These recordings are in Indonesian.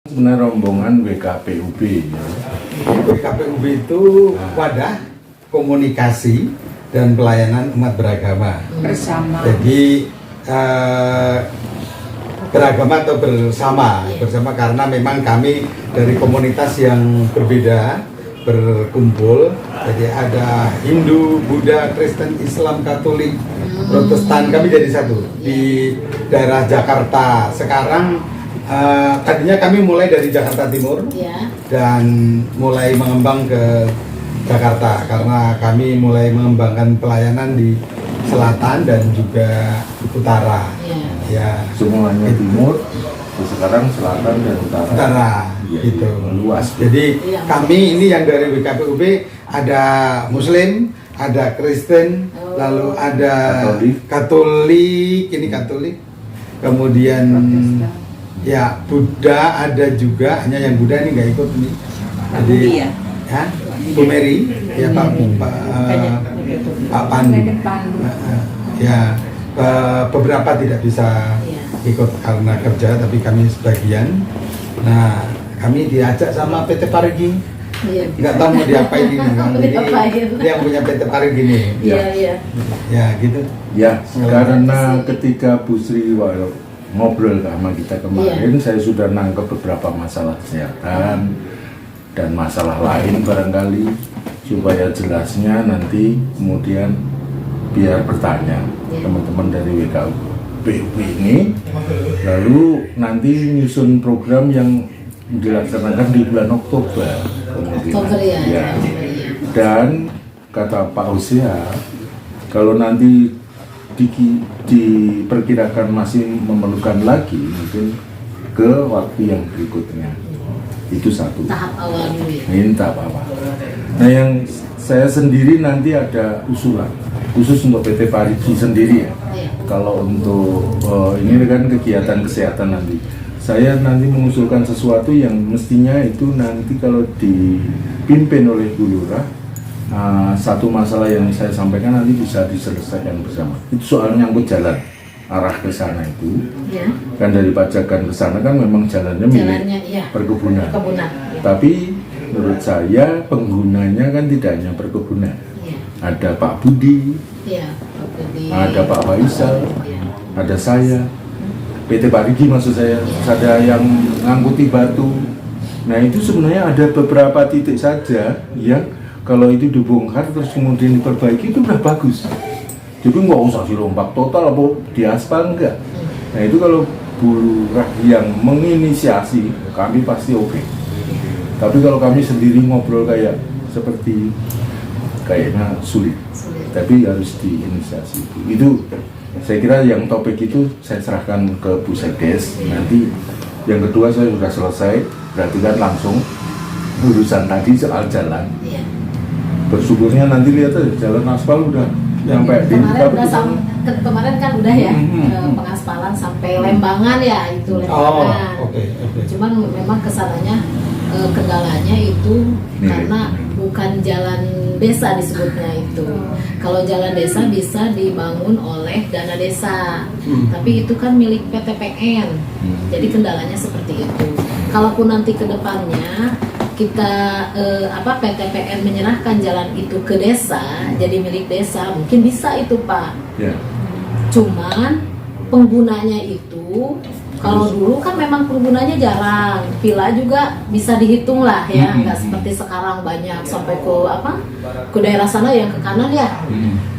Sebenarnya rombongan WKPUB ya. WKPUB itu wadah komunikasi dan pelayanan umat beragama bersama. Jadi beragama atau bersama karena memang kami dari komunitas yang berbeda berkumpul. Jadi ada Hindu, Buddha, Kristen, Islam, Katolik, Protestan, kami jadi satu di daerah Jakarta. Sekarang tadinya kami mulai dari Jakarta Timur dan mulai mengembang ke Jakarta karena kami mulai mengembangkan pelayanan di selatan dan juga utara. Ya, Semuanya timur, sekarang selatan dan utara. Gitu. Luas. Jadi kami ini yang dari WKPUB ada Muslim, ada Kristen, lalu ada Katolik, ini Katolik, kemudian ya Buddha ada juga, hanya yang Buddha ini nggak ikut nih. Jadi ya, Bu Mary, ya Pak Pandu, ya beberapa tidak bisa ikut karena kerja, tapi kami sebagian. Nah, kami diajak sama PT Parigi, nggak tahu mau diapain ini, dia yang punya PT Parigi ini. Ya gitu. Ya, karena ketika Bu Sri ngobrol sama kita kemarin, saya sudah nangkep beberapa masalah kesehatan dan masalah lain barangkali, supaya jelasnya nanti kemudian biar bertanya teman-teman dari WKPUB ini, lalu nanti nyusun program yang dilaksanakan di bulan Oktober kemudian. Ya. Dan kata Pak Hosea, kalau nanti diperkirakan masih memerlukan lagi, mungkin ke waktu yang berikutnya. Itu satu tahap awal dulu ya? Tahap awal. Nah, yang saya sendiri nanti ada usulan khusus untuk PT Parigi sendiri ya. Kalau untuk ini kan kegiatan kesehatan nanti, saya nanti mengusulkan sesuatu yang mestinya itu nanti kalau dipimpin oleh Bu Lurah, satu masalah yang saya sampaikan nanti bisa diselesaikan bersama. Itu soal nyangkut jalan arah ke sana itu, kan dari Pajagan ke sana kan memang jalannya milik perkebunan. Tapi menurut saya penggunanya kan tidak hanya perkebunan. Ada Pak Budi, ada Pak Faisal, ada saya, PT Parigi maksud saya, ada yang ngangkuti batu. Nah itu sebenarnya ada beberapa titik saja yang kalau itu dibongkar terus kemudian diperbaiki itu udah bagus. Jadi nggak usah dirombak total atau diaspal, enggak. Nah itu kalau Bu Lurah yang menginisiasi, kami pasti oke. Tapi kalau kami sendiri ngobrol kayak seperti kayaknya sulit. Tapi harus diinisiasi. Itu saya kira yang topik itu saya serahkan ke Bu Sekdes. Nanti yang kedua saya sudah selesai, berarti kan langsung urusan tadi soal jalan. Bersyukurnya nanti lihat aja jalan aspal udah sampai di kemarin kan udah ya pengaspalan sampai Lembangan ya, itu Lembangan. Cuman memang kesananya kendalanya itu karena bukan jalan desa disebutnya itu. Kalau jalan desa bisa dibangun oleh dana desa, tapi itu kan milik PTPN. Jadi kendalanya seperti itu. Kalaupun nanti ke depannya kita PTPN menyerahkan jalan itu ke desa, jadi milik desa, mungkin bisa itu Pak. Cuman penggunanya itu, kalau dulu kan memang penggunanya jarang, villa juga bisa dihitung lah ya, nggak seperti sekarang banyak sampai ke daerah sana yang ke kanan ya,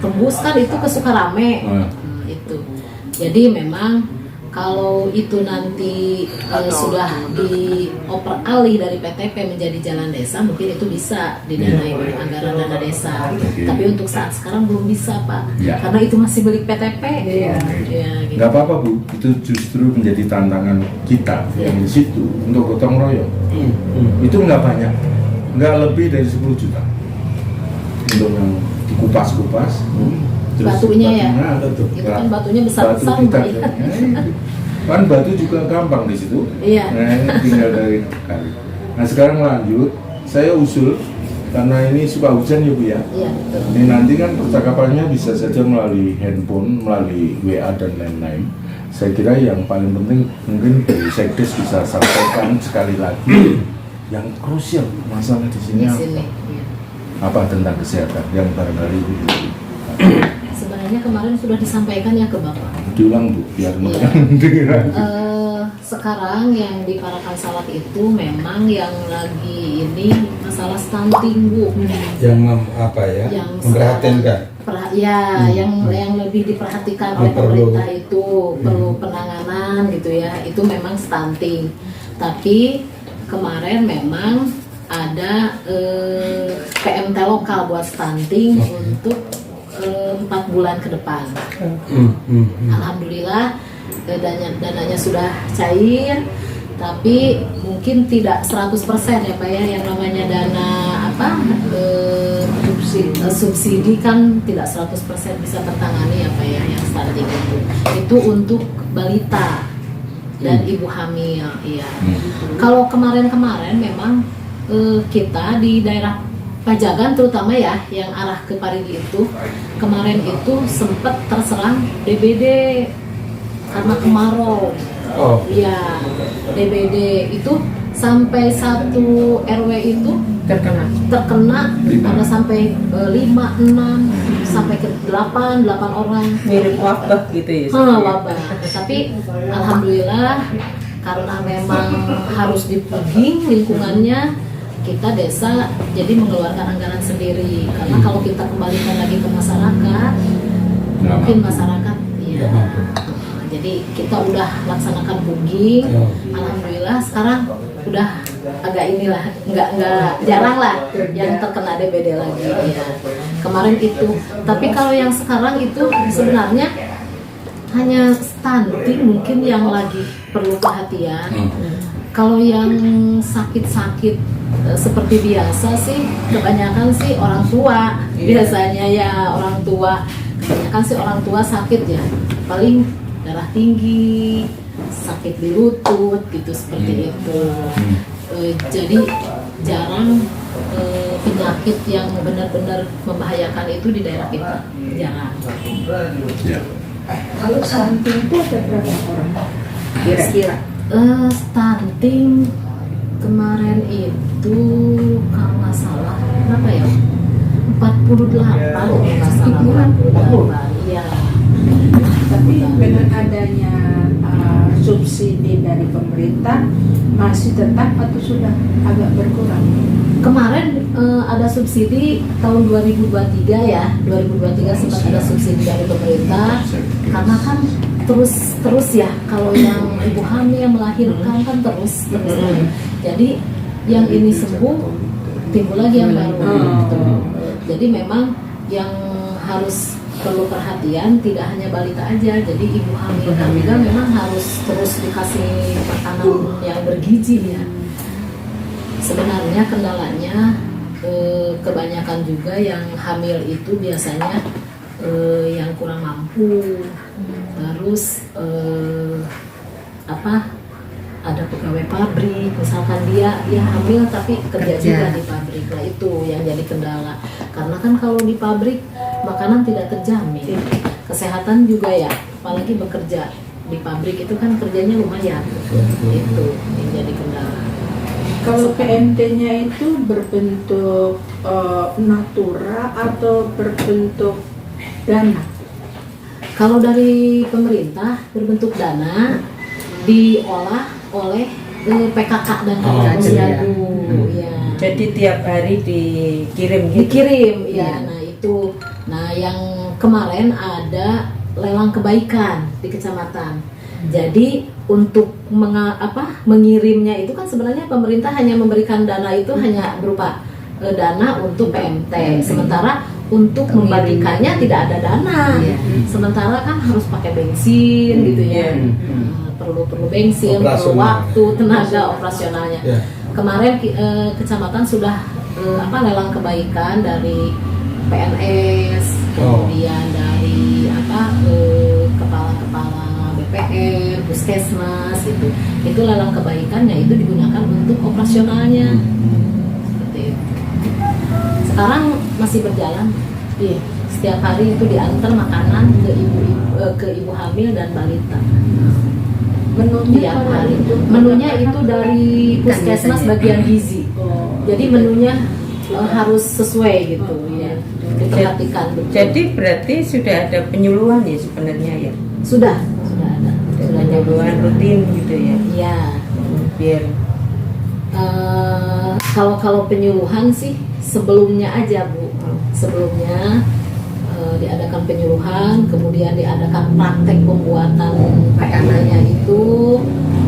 tembus kan itu ke Sukarame, itu. Jadi memang kalau itu nanti sudah dioper alih dari PTP menjadi jalan desa, mungkin itu bisa didanai oleh anggaran dana desa. Tapi untuk saat sekarang belum bisa Pak, karena itu masih milik PTP. Gitu. Nggak apa-apa Bu, itu justru menjadi tantangan kita yang di situ untuk gotong royong. Itu nggak banyak, nggak lebih dari 10 juta untuk yang dikupas-kupas. Batunya ya, itu kan batunya besar-besar kan batu juga gampang di situ. Nah ini tinggal dari kali. Nah sekarang lanjut, saya usul karena ini suka hujan ya Bu ya. Ini nanti kan percakapannya bisa saja melalui handphone, melalui WA dan lain-lain. saya kira yang paling penting mungkin dari Sekdes bisa sampaikan sekali lagi yang krusial masalah di sini Di sini, iya. apa tentang kesehatan yang barangkali Sebenarnya kemarin sudah disampaikan ya ke Bapak. diulang Bu biar Iya. mendengar. Sekarang yang di Parakan Salak itu memang yang lagi ini masalah stunting Bu. Yang apa ya? Yang Memprihatinkan. Yang lebih diperhatikan oleh pemerintah itu perlu penanganan gitu ya. Itu memang stunting. Tapi kemarin memang ada PMT lokal buat stunting untuk 4 bulan ke depan. Alhamdulillah dananya sudah cair, tapi mungkin tidak 100% ya Pak ya, yang namanya dana subsidi kan tidak 100% bisa tertangani ya Pak ya, yang stunting itu untuk balita dan ibu hamil ya. Kalau kemarin memang kita di daerah Pajagan terutama ya, yang arah ke Parigi itu kemarin itu sempat terserang DBD karena kemarau. Ya, DBD itu sampai 1 RW itu terkena ada sampai 5, 6 sampai ke 8 orang. Mirip wabah gitu ya. Wabah. Tapi alhamdulillah karena memang harus dipuding lingkungannya, kita desa jadi mengeluarkan anggaran sendiri, karena kalau kita kembalikan lagi ke masyarakat mungkin masyarakat ya, jadi kita udah laksanakan puging. Alhamdulillah sekarang udah agak inilah nggak jarang lah yang terkena DBD lagi ya. Kemarin itu, tapi kalau yang sekarang itu sebenarnya hanya stunting mungkin yang lagi perlu perhatian. Kalau yang sakit-sakit seperti biasa sih kebanyakan sih orang tua, biasanya ya orang tua, kebanyakan sih orang tua sakit ya, paling darah tinggi, sakit di lutut gitu seperti itu. Jadi jarang penyakit yang benar-benar membahayakan itu di daerah kita, jarang. Kalau stunting itu ada berapa orang kira-kira? Stunting kemarin itu kalau nggak salah berapa ya? 48 kalau nggak salah. 48, iya. Tapi dengan adanya subsidi dari pemerintah masih tetap atau sudah agak berkurang? Kemarin ada subsidi tahun 2023 ya, 2023 sempat ada subsidi dari pemerintah, karena kan terus ya, kalau yang ibu hamil melahirkan kan terus. Jadi yang ini sembuh timbul lagi yang baru. Jadi memang yang harus perlu perhatian tidak hanya balita aja, jadi ibu hamil juga memang harus terus dikasih makanan yang bergizi ya. Sebenarnya kendalanya kebanyakan juga yang hamil itu biasanya yang kurang mampu, terus ada pegawai pabrik, misalkan dia hamil tapi kerja juga di pabrik, nah itu yang jadi kendala. Karena kan kalau di pabrik makanan tidak terjamin, kesehatan juga ya, apalagi bekerja di pabrik itu kan kerjanya lumayan, itu yang jadi kendala. Kalau PMT-nya itu berbentuk natura atau berbentuk dana? Kalau dari pemerintah berbentuk dana, diolah oleh PKK dan Posyandu. Ya. Jadi tiap hari dikirim gitu? Dikirim, ya. Nah itu, yang kemarin ada lelang kebaikan di kecamatan. Jadi untuk mengirimnya itu kan sebenarnya pemerintah hanya memberikan dana itu hanya berupa dana untuk PMT, sementara untuk membagikannya tidak ada dana. Sementara kan harus pakai bensin gitu ya, perlu bensin, perlu waktu, tenaga operasionalnya. Kemarin kecamatan sudah lelang kebaikan dari PNS, kemudian dari kepala-kepala BPR, puskesmas itu lelang kebaikannya itu digunakan untuk operasionalnya. Seperti itu. Sekarang masih berjalan. Iya. setiap hari itu diantar makanan ke ibu hamil dan balita. Menunya Tiap kalau hari. itu Menunya itu dari puskesmas bagian gizi. Jadi menunya harus sesuai gitu ya. Diperhatikan betul. Jadi berarti sudah ada penyuluhan ya sebenarnya ya. Sudah ada. Sudah penyuluhan rutin gitu ya. Iya. Biar Kalau penyuluhan sih sebelumnya aja Bu. Sebelumnya diadakan penyuluhan, kemudian diadakan praktek pembuatan PMT-nya itu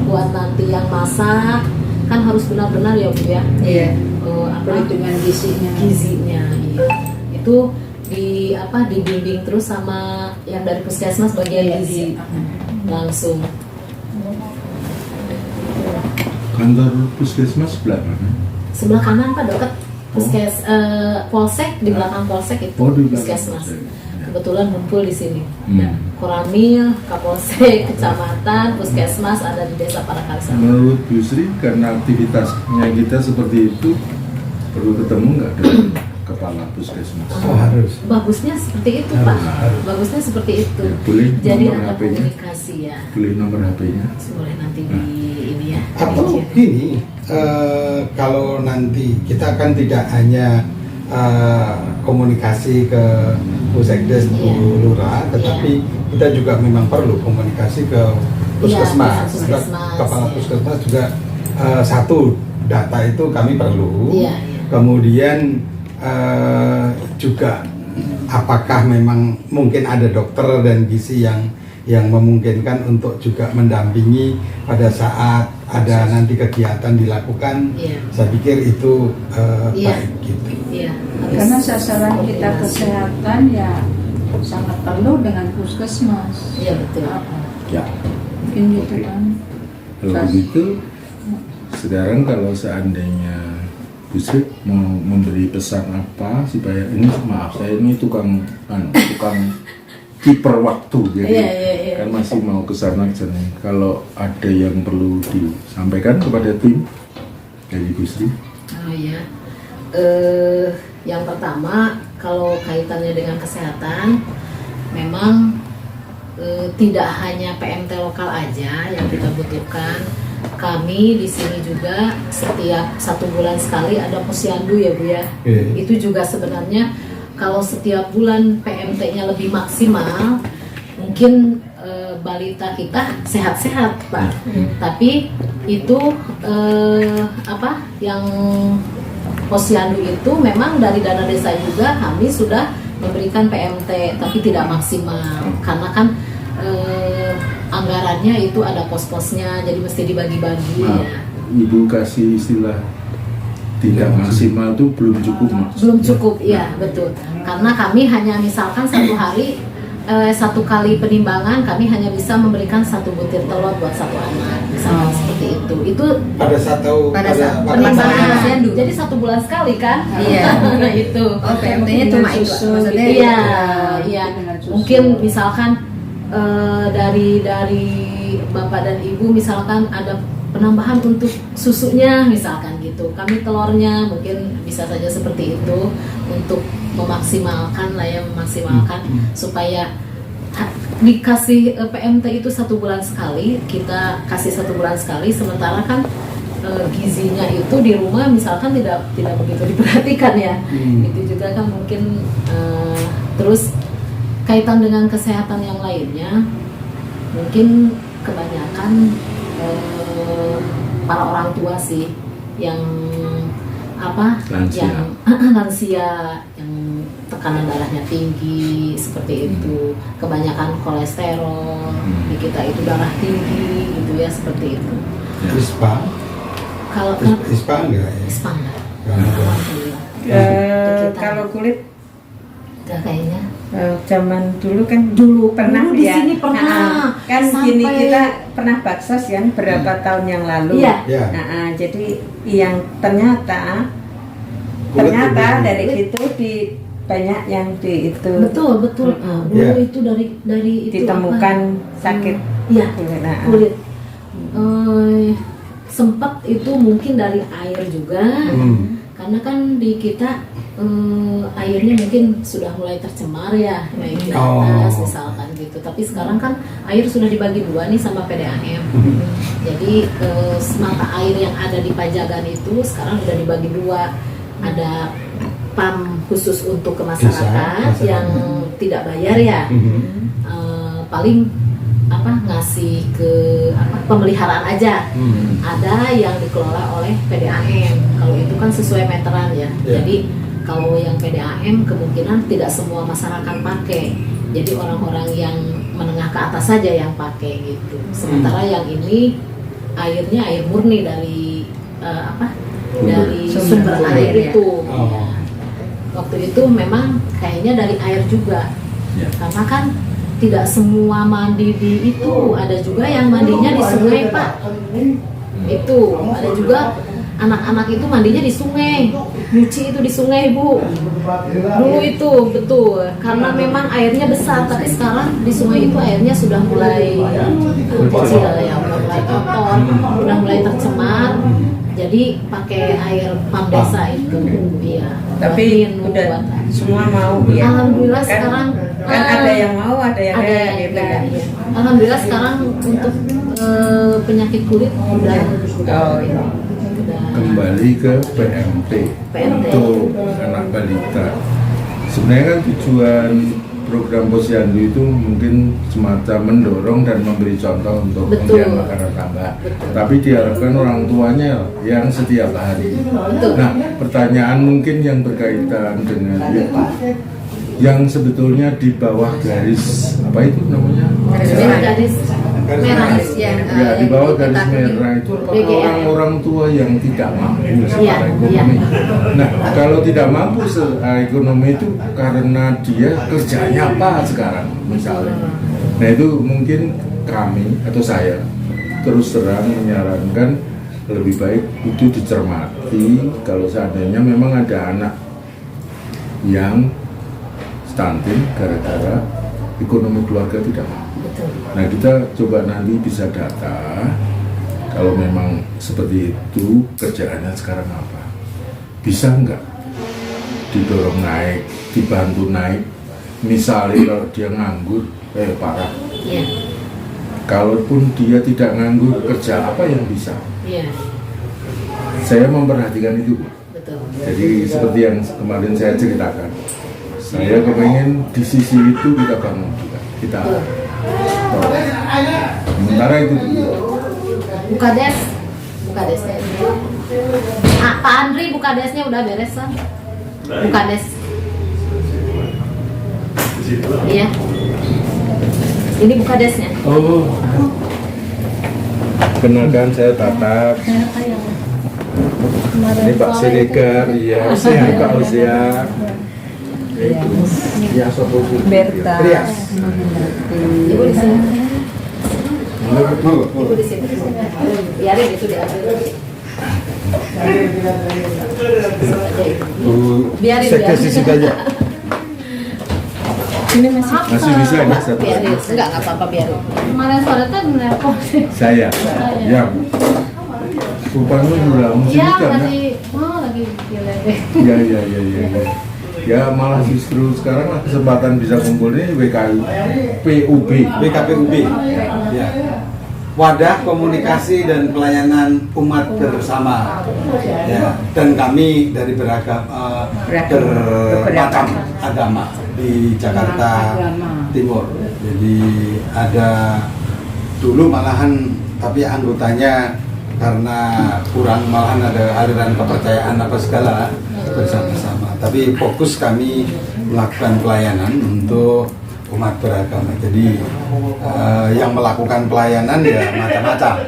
buat nanti yang masak kan harus benar-benar ya Bu ya. iya. perhitungan gizinya. Gizinya iya. Itu dibimbing terus sama yang dari puskesmas bagian gizi langsung. Kantor puskesmas sebelah mana? Sebelah kanan Pak dekat polsek, di belakang polsek itu Oh, di belakang puskesmas. polsek. Kebetulan ngumpul di sini. Hmm. Koramil, Kapolsek, Kecamatan, Puskesmas ada di Desa Parakarsana. Menurut Bu Sri, karena aktivitasnya kita seperti itu, perlu ketemu nggak dengan kepala puskesmas? Oh, harus. Bagusnya seperti itu Harus, Pak. harus. Bagusnya seperti itu. Ya, boleh Jadi nomor ada HP-nya? komunikasi ya. Boleh nomor HP-nya? Boleh nanti di ini ya. Atau di- gini, kalau nanti kita kan tidak hanya komunikasi ke Pusekdes, Iya. Bu Lurah, tetapi kita juga memang perlu komunikasi ke Puskesmas. Iya, Puskesmas, Kepala iya. Puskesmas juga satu data itu kami perlu. Iya, iya. Kemudian juga apakah memang mungkin ada dokter dan gizi yang memungkinkan untuk juga mendampingi pada saat ada nanti kegiatan dilakukan. Iya. Saya pikir itu Iya. baik gitu. Iya. Karena sasaran kita koordinasi. kesehatan ya sangat perlu dengan puskesmas. Iya betul. Ya. Mungkin gitu kan. Kalau begitu, sekarang kalau seandainya Bu Sri mau memberi pesan apa supaya ini, maaf saya ini tukang kiper waktu, jadi Iya. kan masih mau ke sana kesini. Kalau ada yang perlu disampaikan kepada tim dari Bu Sri. Oh iya. Yang pertama kalau kaitannya dengan kesehatan, memang tidak hanya PMT lokal aja yang kita butuhkan. Kami di sini juga setiap 1 bulan sekali ada posyandu ya Bu ya. Iya. Itu juga sebenarnya kalau setiap bulan PMT-nya lebih maksimal, mungkin balita kita sehat-sehat Pak. Tapi itu yang posyandu itu memang dari dana desa juga kami sudah memberikan PMT tapi tidak maksimal karena kan anggarannya itu ada pos-posnya jadi mesti dibagi-bagi Maaf, ya. Ibu kasih istilah tidak maksimal itu belum cukup Mas. Belum cukup ya betul karena kami hanya misalkan 1 hari 1 kali penimbangan kami hanya bisa memberikan 1 butir telur buat 1 anak misalkan seperti itu Pada saat penimbangan posyandu. jadi 1 bulan sekali kan. Iya. Nah itu Oh, PMT-nya cuma itu Susu, maksudnya. iya ya. iya dengan susu. mungkin misalkan dari bapak dan ibu misalkan ada penambahan untuk susunya misalkan gitu kami telurnya mungkin bisa saja seperti itu untuk memaksimalkan supaya dikasih PMT itu 1 bulan sekali kita kasih 1 bulan sekali sementara kan gizinya itu di rumah misalkan tidak begitu diperhatikan ya itu juga kan mungkin terus kaitan dengan kesehatan yang lainnya mungkin kebanyakan para orang tua sih yang Lansia. yang lansia yang tekanan darahnya tinggi seperti itu kebanyakan kolesterol di kita itu darah tinggi gitu ya seperti itu ISPA, kalau ISPA enggak ya? ISPA enggak? Enggak ada. Alhamdulillah. Di kita Kalau kulit enggak kayaknya zaman dulu kan dulu pernah di ya. sini pernah Nah, kan sampai- gini kita pernah baksos kan berapa tahun yang lalu. Iya. Ya. Jadi yang ternyata Kulit juga. dari situ di banyak yang di itu betul dulu Ya. itu dari itu ditemukan sakit Iya, kulit. Nah, kulit. Sempat itu mungkin dari air juga, karena kan di kita airnya mungkin sudah mulai tercemar ya, naik di atas misalkan gitu. Tapi sekarang kan air sudah dibagi dua nih sama PDAM. Jadi mata air yang ada di Pajagan itu sekarang sudah dibagi dua. Ada PAM khusus untuk ke masyarakat yang tidak bayar ya. Paling ngasih ke pemeliharaan aja. Ada yang dikelola oleh PDAM. Kalau itu kan sesuai meteran ya. Jadi kalau yang PDAM kemungkinan tidak semua masyarakat pakai. Jadi orang-orang yang menengah ke atas saja yang pakai gitu. Sementara yang ini airnya air murni dari dari sumber air itu. Ya. Waktu itu memang kayaknya dari air juga. Karena kan tidak semua mandi di itu, ada juga yang mandinya di sungai Pak. Itu ada juga anak-anak itu mandinya di sungai, nyuci itu di sungai Bu. Dulu itu betul, karena memang airnya besar, tapi sekarang di sungai itu airnya sudah mulai kecil ya, mulai kotor, sudah mulai tercemar. Jadi pakai air PAM desa itu, iya. Tapi udah semua mau ya. Alhamdulillah sekarang kan ada yang mau, ada yang tidak. Ya. Alhamdulillah sekarang untuk penyakit kulit udah kembali ke PMT untuk anak balita. Sebenarnya kan tujuan program Posyandu itu mungkin semacam mendorong dan memberi contoh untuk pemberian makanan tambah. Tapi diharapkan orang tuanya yang setiap hari. Nah, pertanyaan mungkin yang berkaitan dengan yang sebetulnya di bawah garis apa itu namanya? Garis merah ya, di bawah garis merah itu orang tua yang tidak mampu secara ekonomi. Nah, kalau tidak mampu secara ekonomi itu karena dia kerjanya apa sekarang misalnya. Nah, itu mungkin kami atau saya terus terang menyarankan lebih baik itu dicermati kalau seandainya memang ada anak yang stunting gara-gara ekonomi keluarga tidak mampu. Nah, kita coba nanti bisa data kalau memang seperti itu kerjaannya sekarang apa, bisa nggak didorong naik, dibantu naik. Misalnya kalau dia nganggur, parah. Kalaupun dia tidak nganggur, kerja apa yang bisa? Saya memperhatikan itu. Jadi seperti yang kemarin saya ceritakan, saya kepengen di sisi itu kita bangun juga, kita sementara itu buka desnya. Pak Andri buka desnya udah beres kan? Buka des. Iya. Ini buka desnya. Kenalkan saya Tatap. Ini Pak Siregar, iya, saya Pak Usia. Ya, Berta. Ibu di sini. Ibu di sini. Biarin itu diambil. Biarin. Di situ aja. Ini masih bisa ya satu. Biarin. Enggak apa-apa biarin. Kemarin sore tuh nelpon. Saya. Ya. Rupanya udah mesti Iya, kan? lagi gile. Ya. Ya malah justru sekarang lah kesempatan bisa kumpul ini WKPUB. Ya. Wadah komunikasi dan pelayanan umat bersama. Ya. Dan kami dari beragam agama di Jakarta Timur. Jadi ada dulu malahan tapi anggotanya karena kurang malahan ada aliran kepercayaan apa segala bersama-sama. Tapi fokus kami melakukan pelayanan untuk umat beragama. Jadi yang melakukan pelayanan ya macam-macam.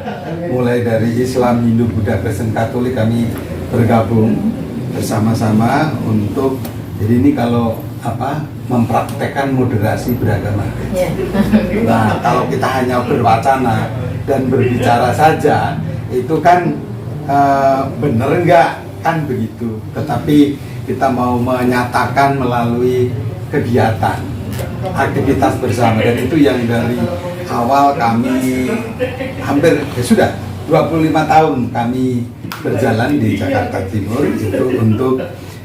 Mulai dari Islam, Hindu, Buddha, Kristen, Katolik kami bergabung bersama-sama untuk jadi ini kalau mempraktekkan moderasi beragama. Nah, kalau kita hanya berwacana dan berbicara saja itu kan bener enggak kan begitu, tetapi kita mau menyatakan melalui kegiatan aktivitas bersama dan itu yang dari awal kami hampir sudah 25 tahun kami berjalan di Jakarta Timur itu untuk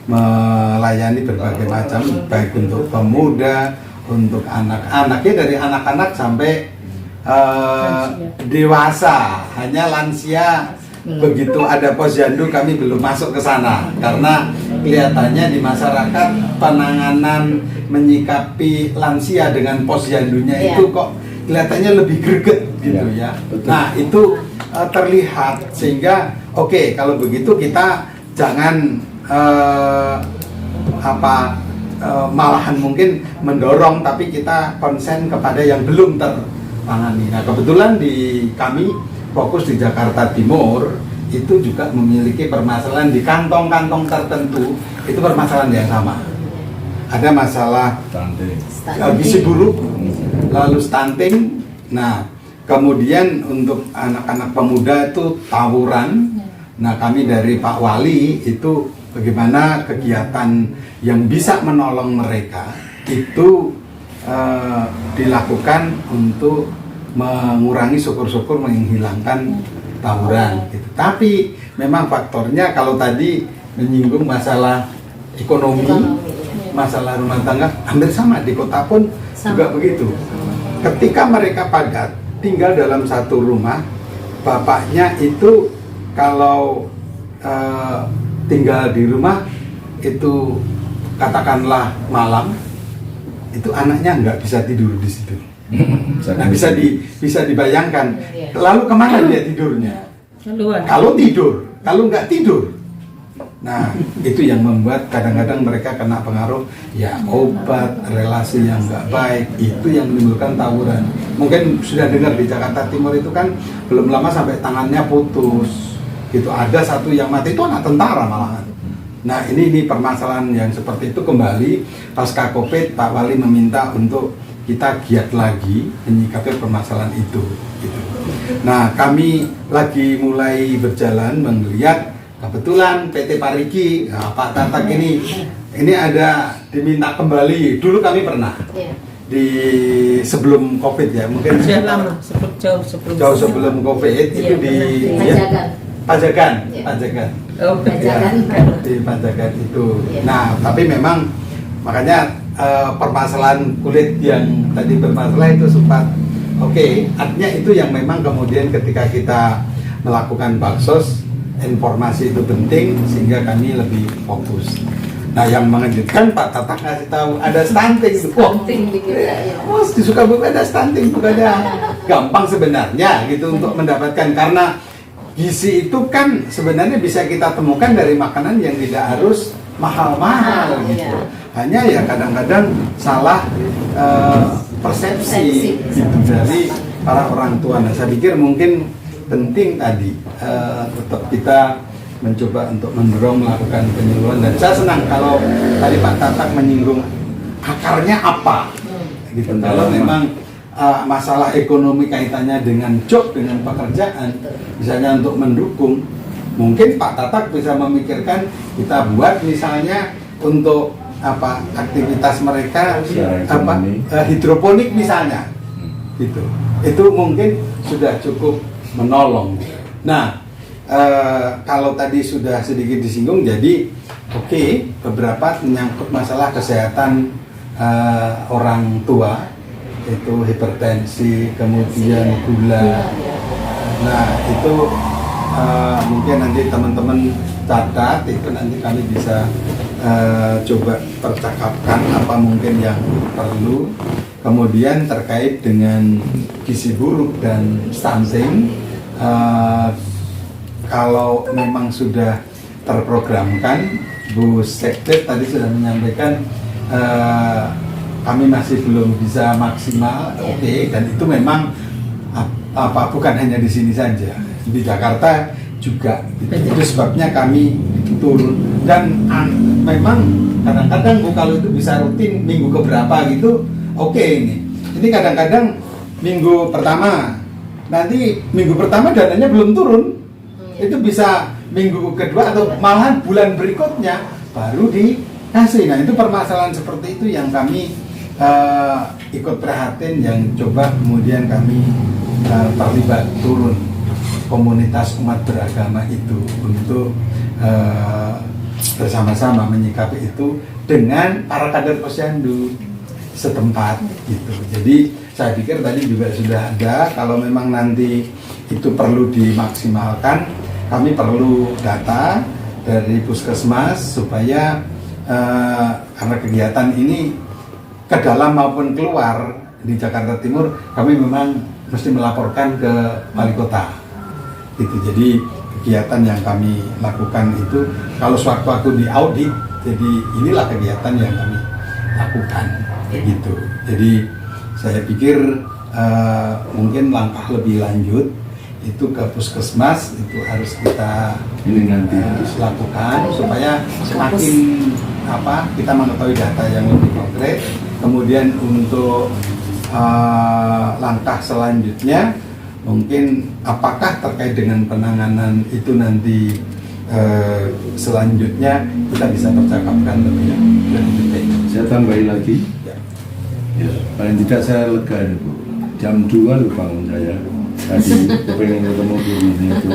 melayani berbagai macam, baik untuk pemuda, untuk anak-anaknya, dari anak-anak sampai dewasa. Hanya lansia begitu ada posyandu kami belum masuk ke sana, karena kelihatannya di masyarakat penanganan menyikapi lansia dengan posyandunya itu kok kelihatannya lebih greget gitu ya. Nah itu terlihat, sehingga oke, kalau begitu kita jangan malahan mungkin mendorong, tapi kita konsen kepada yang belum tertangani. Nah kebetulan di kami fokus di Jakarta Timur itu juga memiliki permasalahan di kantong-kantong tertentu, itu permasalahan yang sama. Ada masalah gizi buruk, lalu stunting. Nah kemudian untuk anak-anak pemuda itu tawuran. Nah kami dari Pak Wali itu bagaimana kegiatan yang bisa menolong mereka itu dilakukan untuk mengurangi, syukur-syukur menghilangkan tawuran gitu. Tapi memang faktornya kalau tadi menyinggung masalah ekonomi, masalah rumah tangga, hampir sama di kota pun juga begitu. Ketika mereka padat tinggal dalam satu rumah, bapaknya itu kalau tinggal di rumah itu katakanlah malam, itu anaknya nggak bisa tidur di situ. Nah, bisa dibayangkan. Lalu kemana dia tidurnya? Kalau tidur, kalau nggak tidur. Nah, itu yang membuat kadang-kadang mereka kena pengaruh ya obat, relasi yang nggak baik, itu yang menimbulkan tawuran. Mungkin sudah dengar di Jakarta Timur itu kan belum lama sampai tangannya putus. Gitu, ada satu yang mati itu anak tentara malahan. Nah, ini permasalahan yang seperti itu. Kembali pasca Covid, Pak Wali meminta untuk kita giat lagi menyikapi permasalahan itu gitu. Nah kami lagi mulai berjalan melihat kebetulan PT Parigi, nah, Pak Tatak ini ada diminta kembali. Dulu kami pernah di sebelum Covid ya, mungkin jauh sebelum Covid itu di Pajagan. Di Pajagan itu. Nah tapi memang makanya permasalahan kulit yang tadi bermasalah itu sempat artinya itu yang memang kemudian ketika kita melakukan baksos, informasi itu penting sehingga kami lebih fokus. Nah yang mengejutkan Pak Tatak ngasih tahu ada stunting. Di Sukabumi ada stunting, bukannya gampang sebenarnya gitu untuk mendapatkan, karena gizi itu kan sebenarnya bisa kita temukan dari makanan yang tidak harus mahal-mahal gitu. Hanya ya kadang-kadang salah persepsi gitu dari para orang tua. Nah, saya pikir mungkin penting tadi tetap kita mencoba untuk mendorong melakukan penyuluhan, dan saya senang kalau tadi Pak Tatak menyinggung akarnya apa gitu. Kalau memang masalah ekonomi kaitannya dengan job, dengan pekerjaan, misalnya untuk mendukung, mungkin Pak Tatak bisa memikirkan kita buat misalnya untuk aktivitas mereka hidroponik misalnya gitu. Itu mungkin sudah cukup menolong. Nah kalau tadi sudah sedikit disinggung, jadi beberapa menyangkut masalah kesehatan orang tua, itu hipertensi, kemudian gula. Nah itu mungkin nanti teman-teman catat, itu nanti kami bisa coba percakapkan apa mungkin yang perlu. Kemudian terkait dengan gizi buruk dan stunting, kalau memang sudah terprogramkan, Bu Sekdes tadi sudah menyampaikan kami masih belum bisa maksimal, dan itu memang bukan hanya di sini saja, di Jakarta juga. Itu sebabnya kami turun, dan memang kadang-kadang kalau itu bisa rutin minggu keberapa gitu, ini kadang-kadang minggu pertama, nanti minggu pertama dananya belum turun, itu bisa minggu kedua atau malahan bulan berikutnya baru dikasih. Nah itu permasalahan seperti itu yang kami ikut prihatin, yang coba kemudian kami terlibat turun komunitas umat beragama itu untuk bersama-sama menyikapi itu dengan para kader posyandu setempat gitu. Jadi saya pikir tadi juga sudah ada, kalau memang nanti itu perlu dimaksimalkan, kami perlu data dari puskesmas supaya karena kegiatan ini ke dalam maupun keluar di Jakarta Timur, kami memang mesti melaporkan ke wali kota. Gitu. Jadi kegiatan yang kami lakukan itu kalau sewaktu-waktu diaudit, jadi inilah kegiatan yang kami lakukan. Begitu. Jadi saya pikir mungkin langkah lebih lanjut itu ke puskesmas itu harus kita ini nanti harus lakukan supaya semakin kita mengetahui data yang lebih konkret. Kemudian untuk langkah selanjutnya mungkin apakah terkait dengan penanganan itu nanti selanjutnya kita bisa percakapkan lebih detail. saya tambahin lagi. Ya, paling tidak saya lega nih Bu. Jam 2 loh bangun saya. Tadi pengen ketemu Bu ini itu.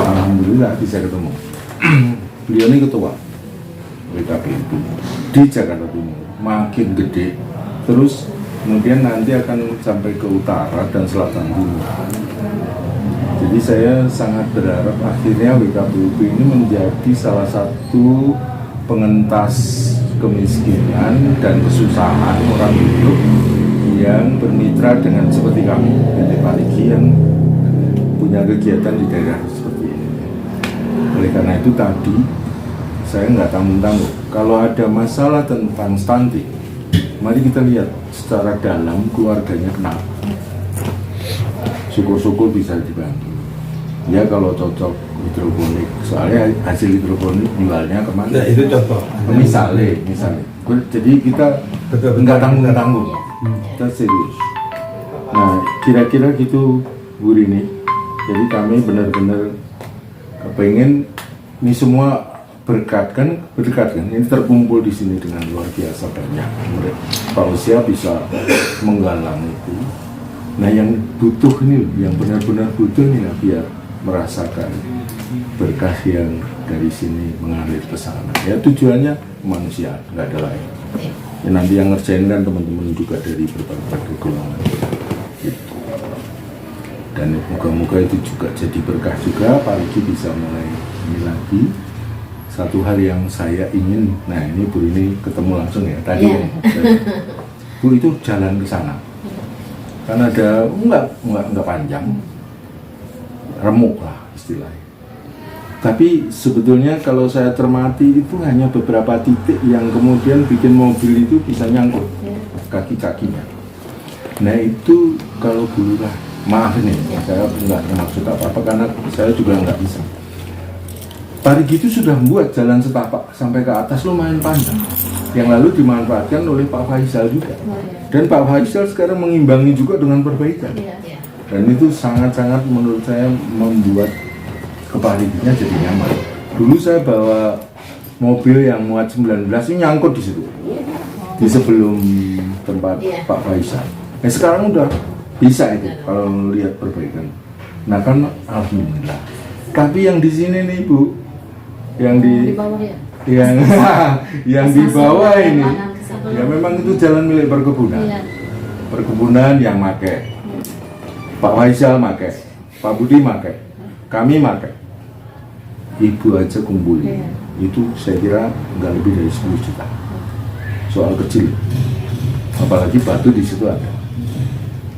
Alhamdulillah bisa ketemu. Beliau ini ketua WKPP di Jakarta Timur. Makin gede. Terus kemudian nanti akan sampai ke utara dan selatan timur. Jadi saya sangat berharap akhirnya WKPP ini menjadi salah satu pengentas kemiskinan dan kesusahan orang hidup yang bermitra dengan seperti kami PT Parigi yang punya kegiatan di daerah seperti ini. Oleh karena itu tadi saya nggak tanggung-tanggung. Kalau ada masalah tentang stunting, mari kita lihat secara dalam keluarganya kenapa. Syukur-syukur bisa dibantu. Ya kalau cocok hidroponik, soalnya hasil hidroponik jualnya kemana? Ya, itu contoh. Misalnya. Jadi kita nggak tanggung-tanggung, kita serius. Nah, kira-kira gitu Bu Rini. Jadi kami benar-benar kepengen ini semua berkat kan, ini terkumpul di sini dengan luar biasa banyak. Pak Usia bisa menggalang itu. Nah, yang butuh ini, yang benar-benar butuh ini biar merasakan berkah yang dari sini mengalir ke sana. Ya tujuannya kemanusiaan, nggak ada lain. Ya, nanti yang ngerjain kan teman-teman juga dari berbagai golongan. Gitu. Dan moga-moga itu juga jadi berkah juga. Pak Riki bisa mulai ini lagi. Satu hal yang saya ingin, nah ini Bu ini ketemu langsung ya tadi. Yeah. Bu itu jalan ke sana. Kan ada enggak panjang. Remuk lah istilahnya. Tapi sebetulnya kalau saya cermati itu hanya beberapa titik yang kemudian bikin mobil itu bisa nyangkut kaki-kakinya. Nah itu kalau dulu lah, maaf nih, saya nggak maksud apa-apa karena saya juga nggak bisa. Parigi itu sudah membuat jalan setapak sampai ke atas lumayan panjang, yang lalu dimanfaatkan oleh Pak Faisal juga. Dan Pak Faisal sekarang mengimbangi juga dengan perbaikan. Dan itu sangat-sangat menurut saya membuat kepariginya jadi nyaman. Dulu saya bawa mobil yang muat 19 ini nyangkut di situ, di sebelum tempat Pak Faisal. Sekarang udah bisa itu kalau lihat perbaikan. Nah kan alhamdulillah. Tapi yang di sini nih Bu, yang di bawah ya. yang di bawah ini, ya memang itu jalan milik perkebunan. Perkebunan yang make. Pak Faisal make, Pak Budi make, kami make. Ibu aja kumpulin, itu saya kira nggak lebih dari 10 juta. Soal kecil, apalagi batu di situ ada.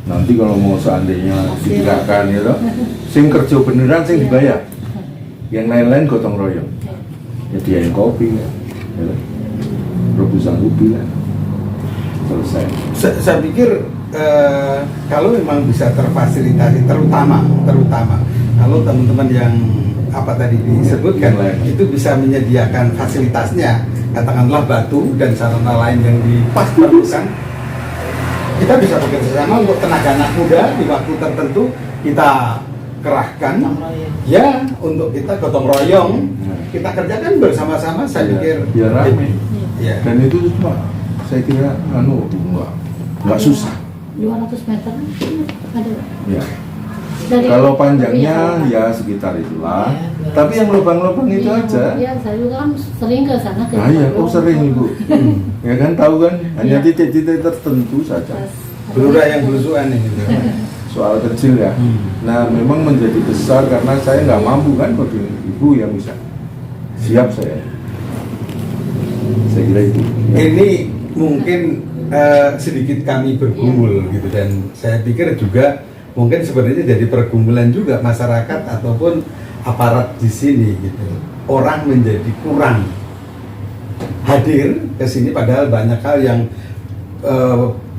Nanti kalau mau seandainya digerakkan ya, sing kerja beneran, sing dibayar. Yang lain-lain gotong royong. Ya dia yang kopi, ya, rebusan ubi lah. Selesai. Saya pikir kalau memang bisa terfasilitasi, terutama kalau teman-teman yang apa tadi disebutkan itu bisa menyediakan fasilitasnya, katakanlah batu dan sarana lain yang diperlukan, kita bisa bekerja sama untuk tenaga anak muda di waktu tertentu kita kerahkan ya untuk kita gotong royong, kita kerjakan bersama-sama. Saya pikir biar rame. Ya. Dan itu cuma saya kira enggak susah. 200 meter ada. Ya. Kalau panjangnya ya sekitar itulah. Iya. Tapi yang lubang-lubang itu aja. Iya, saya juga kan sering ke sana ke Ah iya, sering Ibu. Ya kan tahu kan? Hanya Iya. titik-titik tertentu saja. Beludak yang belusuan ini gitu. Soal kecil ya. Nah, memang menjadi besar karena saya nggak mampu kan bagi Ibu yang bisa. Siap saya. Saya kira itu. Ini mungkin sedikit kami bergumul gitu, dan saya pikir juga mungkin sebenarnya jadi pergumulan juga masyarakat ataupun aparat di sini gitu. Orang menjadi kurang hadir ke sini padahal banyak hal yang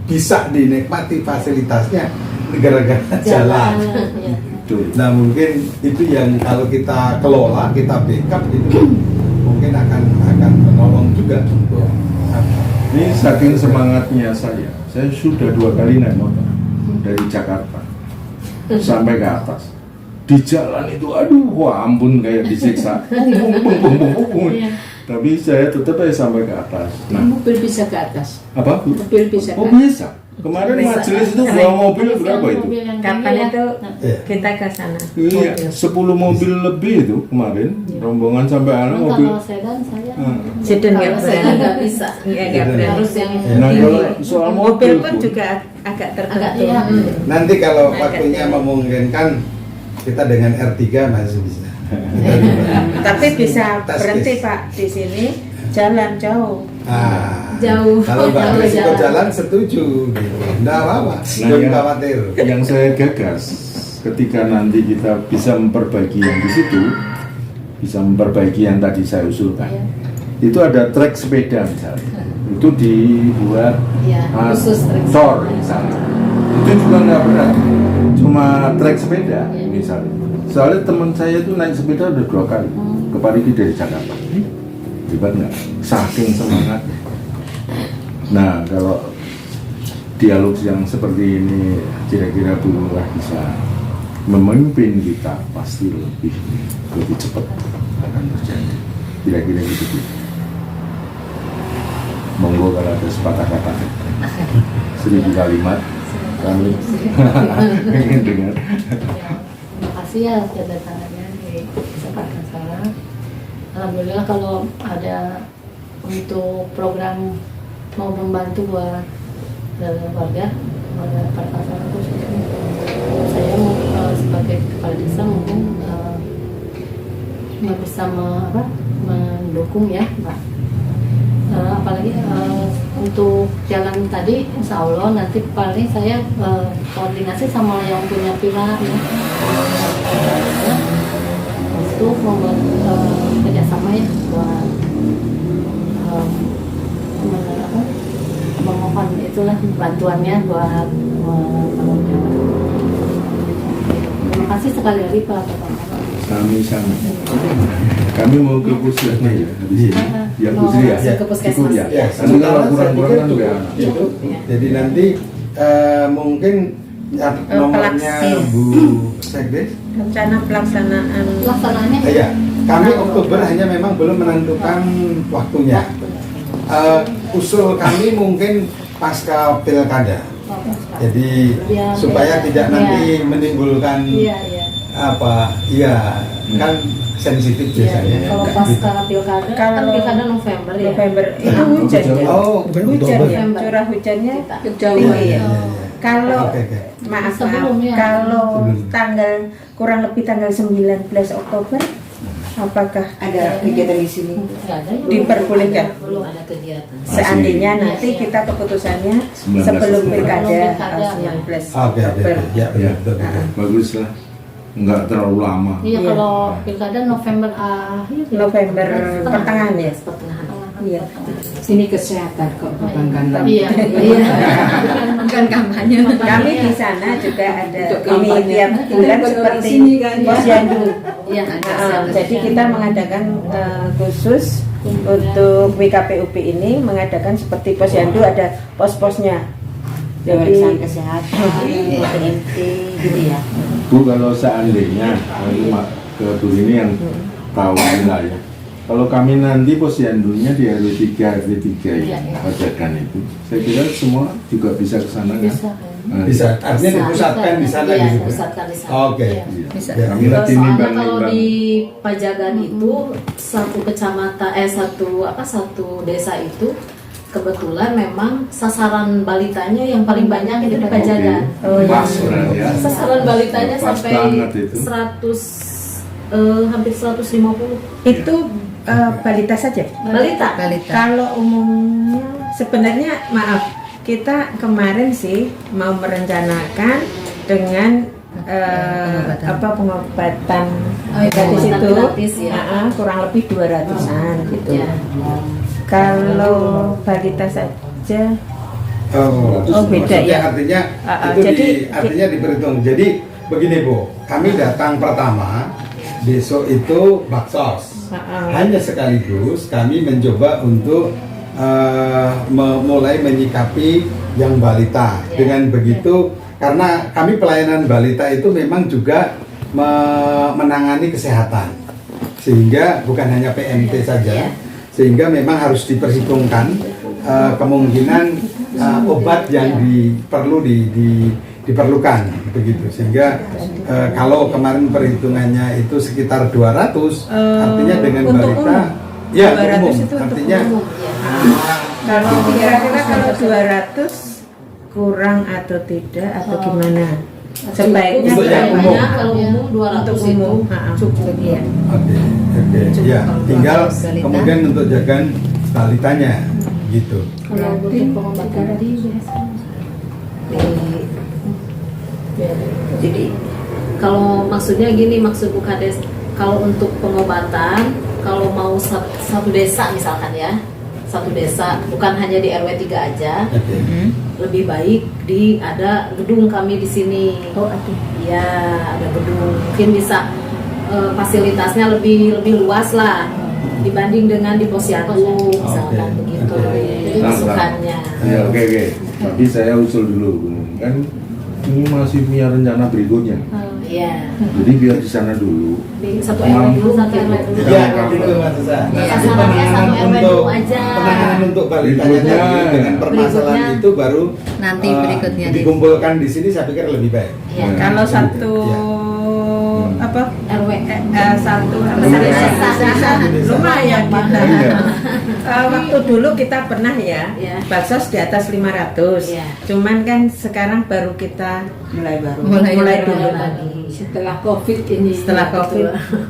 bisa dinikmati fasilitasnya gara-gara jalan. Ya. Betul. Nah mungkin itu yang kalau kita kelola, kita backup itu mungkin akan menolong juga untuk Ini saking semangatnya saya sudah 2 kali naik motor dari Jakarta sampai ke atas. Di jalan itu, aduh, wah ampun kayak disiksa. Iya. Tapi saya tetap sampai ke atas. Nah, Mobil bisa ke atas. apa? Mobil bisa Oh ke atas. bisa. Kemarin majelis itu bawa mobil berapa itu? Mobil yang Kapan tinggi ya. itu Nah, kita ke sana? Iya, 10 mobil lebih itu kemarin. Rombongan sampai anak mobil. kalau sedan saya Sedan nggak kalau sedan berani. nggak bisa. Nggak berani. Harus yang Nah, kalau tinggi. soal Mobil mobil pun pun, juga agak Agak tertentu. iya. nanti kalau Agak waktunya jauh. memungkinkan kita dengan R3 masih bisa. Kita juga. Tapi bisa Tas berhenti case. Pak di sini jalan jauh. Jauh. Kalau Mbak Jauh risiko jalan. jalan setuju gitu. Nggak apa-apa, Nah, jangan ya. khawatir. yang saya gagas ketika nanti kita bisa memperbaiki yang di situ, bisa memperbaiki yang tadi saya usulkan. Iya. Itu ada trek sepeda misalnya. Itu dibuat Iya, khusus trek tor sepeda. misalnya. Itu juga nggak berat, cuma trek sepeda Iya. misalnya. Soalnya teman saya itu naik sepeda udah 2 kali ke Parigi dari Jakarta. Hebat nggak? Saking semangatnya. Nah, kalau dialog yang seperti ini kira-kira Bu Lurah bisa memimpin kita, pasti lebih cepat akan terjadi. Kira-kira gitu. Monggo kalau ada sepatah kata 1000 kalimat kami ingin dengar. Terima kasih ya kedatangannya di kesempatan saya. Alhamdulillah kalau ada untuk program mau membantu buat warga Perkasan khususnya, saya mau sebagai kepala desa mungkin bisa mendukung ya Pak. Apalagi untuk jalan tadi insya Allah nanti paling saya koordinasi sama yang punya pilar ya, untuk membuat kerjasama ya buat memohon itulah bantuannya buat membangun jalan. Terima kasih sekali lagi Pak Bapak. Sami-sami. Kami mau ke puskesmas ya habis ini. Yang Putri ya. Ke puskesmas. Cukup ya. Ya, Nanti kalau sementara saya kurang-kurang pikir kan cukup. udah. Cukup. Ya. Jadi nanti mungkin nomornya Pelaksis. Bu Sekdes. Rencana pelaksanaan Pelaksanaannya Ya, kami Oktober hanya memang belum menentukan waktunya. Usul kami mungkin pasca pilkada. Jadi Ya, supaya ya. tidak Ya. nanti menimbulkan Iya, iya. apa? Iya, kan sensitif biasanya. Iya, kalau pasca pilkada, kan Kalau pilkada November ya. November itu hujan ya. Oh, Hujan ya, November. curah hujannya Jauh tinggi ya. ya. Kalau Oke, oke. maaf, Sebelumnya. kalau Sebelum. tanggal kurang lebih tanggal 19 Oktober, apakah Ada kegiatan di sini. Nggak ada ya. Diperbolehkan? Belum ada kegiatan. seandainya Masih. nanti Iya, kita keputusannya 19 sebelum Oktober. pilkada Sebelum pilkada, 19 Oke, oke, Oktober. oke. Ya, Ya, betul, betul. bagus lah. Enggak terlalu lama. Iya, Iya. kalau pilkada November akhir. November pertengahan ya? Pertengahan. Iya. Ini kesehatan kok, bukan karena Iya, iya. bukan kampanye. Kami di sana juga ada Untuk ini kampanye. tiap Kita bulan bukan orang seperti sini kan, ya. posyandu. Iya, Jadi kita mengadakan khusus untuk WKPUP ini mengadakan seperti posyandu ada pos-posnya. Pemeriksaan Jadi kesehatan, PMT gitu ya. Bu, kalau seandainya ini ke Bu ini yang tahu wilayah. Kalau kami nanti posyandunya di RW 3 RW 3 Iya, ya, iya. adakan itu. Saya kira semua juga bisa ke sana kan? bisa. Bisa, artinya dipusatkan di sana Iya, gitu. dipusatkan di sana. Oke. Iya. Bisa. Ya. Kami nanti Soalnya nimbang-nimbang. kalau di Pajagan itu satu kecamatan satu desa itu kebetulan memang sasaran balitanya yang paling banyak itu di Pajagan. Oke. Pas berarti ya. Sasaran balitanya Pas sampai banget itu. 100 hampir 150 Itu balita saja. balita. Kalau umumnya sebenarnya maaf, kita kemarin sih mau merencanakan dengan pengobatan gratis pengobatan itu gratis, ya. kurang lebih 200-an gitu. Ya. Kalau balita saja Oh, beda maksudnya ya. Artinya itu artinya diperhitung. Jadi begini Bu, kami datang pertama besok itu baksos. Hanya sekaligus kami mencoba untuk mulai menyikapi yang balita. Dengan begitu, karena kami pelayanan balita itu memang juga menangani kesehatan, sehingga bukan hanya PMT saja, sehingga memang harus diperhitungkan kemungkinan obat yang diperlukan begitu, sehingga kalau kemarin perhitungannya itu sekitar 200, artinya dengan untuk balita umum. ya 200 umum, itu untuk artinya Umum, ya. kalau kira-kira kalau 200 kurang atau tidak atau gimana? Sebaiknya Untuk yang umum. Sebaiknya kalau umum 200 untuk itu umum cukup. Iya. oke ya, tinggal kemudian untuk jaga balitanya gitu. Kalau untuk pengobatan tadi jadi kalau maksudnya gini, maksud Bu Kades, kalau untuk pengobatan, kalau mau satu desa misalkan ya, satu desa bukan hanya di RW 3 aja, lebih baik ada gedung kami di sini. Oh, ada. Ya, ada gedung, mungkin bisa fasilitasnya lebih luas lah dibanding dengan di Posyandu misalkan begitu. Jadi masukannya. Ya, oke. Tapi saya usul dulu, kan ini masih punya rencana berikutnya. Iya. Jadi biar di sana dulu. Di satu RW dulu, satu RW dulu. Ya, gitu Mas Susa. Nanti Sasarannya satu RW untuk dulu aja. penanganan untuk balitanya Berikutnya. tadi dengan permasalahan Berikutnya. itu baru Nanti berikutnya dikumpulkan di sini, saya pikir lebih baik. Iya. Kalau satu Ya. RW satu Desa. lumayan kita. Iya. Waktu dulu kita pernah ya, Iya. baksos di atas 500. Iya. Cuman kan sekarang baru kita mulai Mulai dulu. lagi. Setelah COVID ini. Setelah COVID.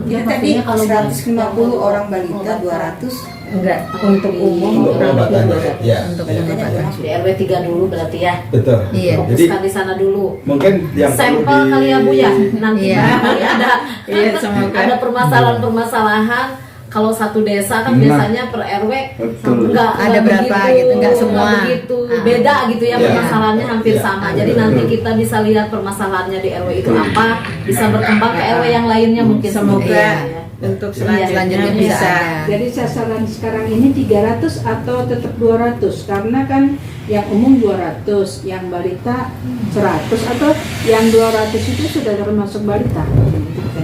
Ya tadi 150 orang balita, 200 Enggak, untuk umum Untuk kurang lebih pengobatannya, 200. ya. Untuk Ya. pengobatan. Di RW 3 dulu berarti ya. Betul. Iya. Jadi Fokuskan di sana dulu. mungkin yang perlu Sampel kali ya Bu ya. Nanti Iya. barangkali ada Iya, semoga. ada permasalahan-permasalahan. Kalau satu desa kan Nah. biasanya per RW Betul. Ada berapa gitu, enggak semua. begitu Ah. beda gitu ya, Iya. permasalahannya hampir Iya. sama. Jadi Betul. nanti kita bisa lihat permasalahannya di RW itu apa, bisa berkembang ke RW yang lainnya mungkin. Semoga Iya. untuk Iya, selanjutnya bisa bisa. ada. Jadi sasaran sekarang ini 300 atau tetap 200? Karena kan yang umum 200, yang balita 100, atau yang 200 itu sudah termasuk balita?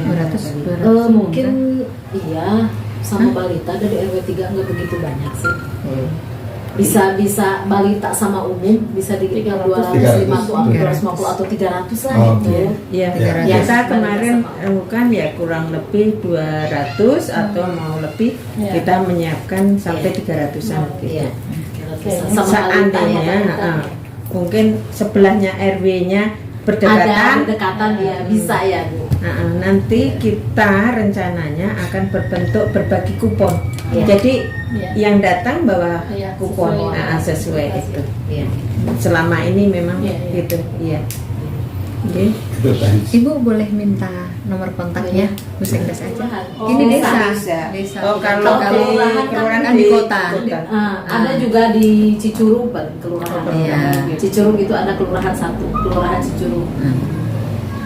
200 Mungkin iya sama balita dari RW 3 nggak begitu banyak sih. Bisa balita sama umum bisa di 250 atau 300 lah Oh, gitu. Iya, Ya. kita kemarin kan ya kurang lebih 200 atau mau lebih Ya. kita menyiapkan sampai 300-an Iya. gitu. Sama Seandainya balita. mungkin sebelahnya RW-nya Ada berdekatan, berdekatan ya bisa ya Bu. nanti kita rencananya akan berbentuk berbagi kupon. Iya. Jadi Iya. yang datang bawa Iya, kupon sesuai. sesuai itu. Iya. Selama ini memang Iya, iya. gitu, iya. Oke. itu thanks. Ibu boleh minta nomor kontaknya Bu Sekdes aja. Oh, Ini desa. desa. Oh, kalau Kalau di kelurahan kelurahan kan di kota. Ada juga di Cicurug kelurahan. Iya. Cicurug itu ada kelurahan satu, kelurahan Cicurug.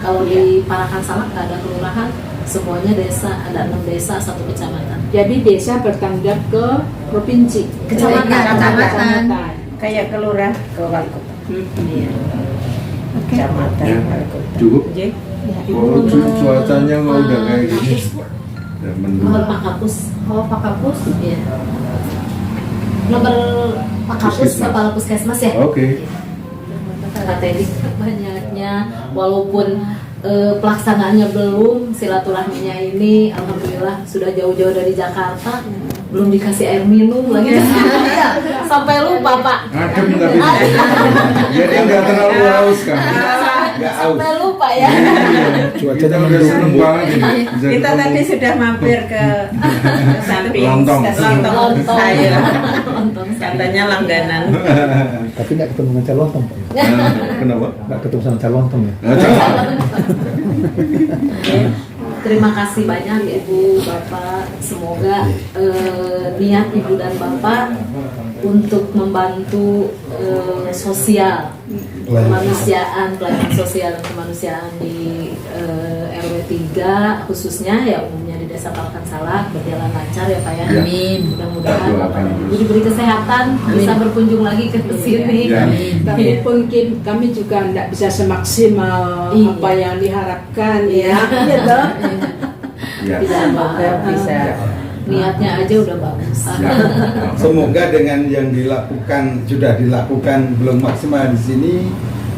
Kalau di Parakan Salak nggak ada kelurahan, semuanya desa, ada 6 desa, 1 kecamatan. Jadi desa bertanggung jawab ke provinsi, Kecamatan. kayak kelurahan ke wali kota. Iya. Kecamatan Ya. wali kota. Cukup. Oke. Oh, cuacanya kok udah kayak gini. Udah mendung. Nomor Pak Kapus. Oh, Pak Kapus. Iya. Nomor Pak Kapus, Puskesmas. Kepala Puskesmas ya. Oke. Pak Teddy, banyaknya walaupun pelaksanaannya belum, silaturahminya ini alhamdulillah sudah jauh-jauh dari Jakarta, belum dikasih air minum lagi. Sampai lupa Pak. Adem tapi jadi nggak terlalu haus kan? Nggak haus. Sampai lupa ya. Cuacanya udah seneng banget ini. Bisa Kita ketemu. tadi sudah mampir ke samping Lontong. lontong sayur. Lontong sayur. Katanya langganan. Tapi nggak ketemu dengan calon Pak. Kenapa? Nggak ketemu sama calon ya. Nah, jangan. Terima kasih banyak Ibu, Bapak. Semoga niat Ibu dan Bapak untuk membantu sosial kemanusiaan, pelayanan sosial dan kemanusiaan di RW 3 khususnya ya umumnya di Desa Palkan Salak berjalan lancar ya Pak ya. Ya. Amin. Mudah-mudahan Doakan Ibu diberi kesehatan, bisa berkunjung lagi ke sini. Ya. Tapi mungkin kami juga tidak bisa semaksimal Iya. apa yang diharapkan ya, gitu. Ya. Semoga bisa. Niatnya aja udah bagus. Ya. Semoga dengan yang sudah dilakukan belum maksimal di sini,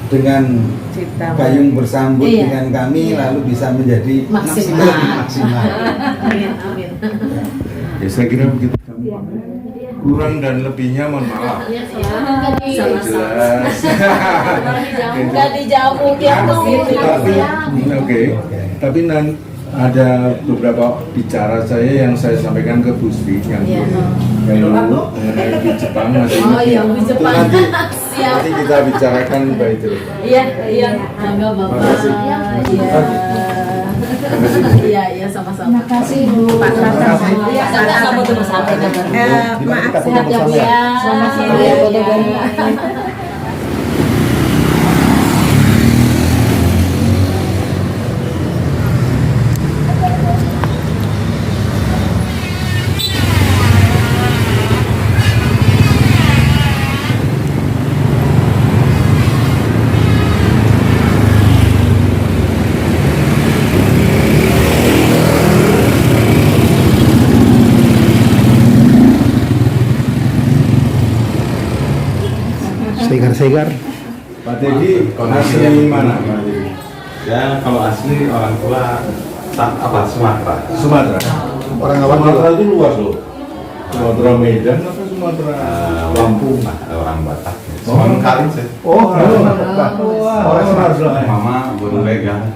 dengan Cita payung bersambut Iya. dengan kami Iya. lalu bisa menjadi Maksimal. maksimal. Amin, amin. Ya saya kira begitu. Kurang dan lebihnya mohon maaf. Sama-sama. Jelas. Nggak dijamu tiap kesini. Tapi oke. Tapi ada beberapa bicara saya yang saya sampaikan ke Bu Sri yang Iya. yang dulu mengenai di Jepang masih Oh iya, di Jepang. Nanti Siap. kita bicarakan baik itu. Iya, iya. Mangga Bapak. Makasih. Iya. Iya, iya sama-sama. Terima kasih Bu. Iya, sama-sama terus sampai maaf sehat ya Bu ya. Selamat siang. Iya, Iya. iya. Segar-segar. Pak Teddy asli mana? Pak Teddy? Ya kalau asli orang tua Sumatera. Sumatera. Orang awal Sumatera itu luas loh. Sumatera Medan apa Sumatera Lampung? Orang Batak. Oh. Orang Kali sih. Oh, orang Sumatera. Mama Gunung Lega.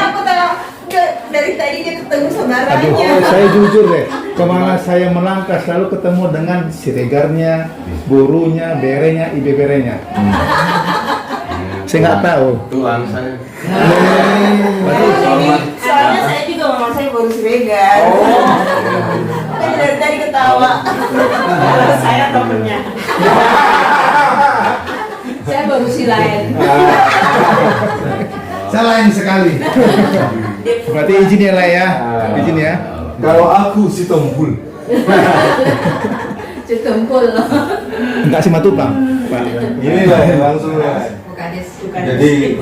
Aku tahu dari tadi dia ketemu Aduh, saudaranya. saya jujur deh, kemana saya melangkah selalu ketemu dengan siregarnya, burunya, berenya, ibe berenya. Saya nggak tahu. Tulang saya. Soalnya saya juga mama saya baru Siregar. Tapi dari tadi ketawa. Saya temennya. Saya baru silain. Saya lain sekali. Berarti izin ya lah ya, izin ya. Kalau aku si Tompul. Cetempul. Enggak sih matupang, Pak. Ini lah langsung lah. Jadi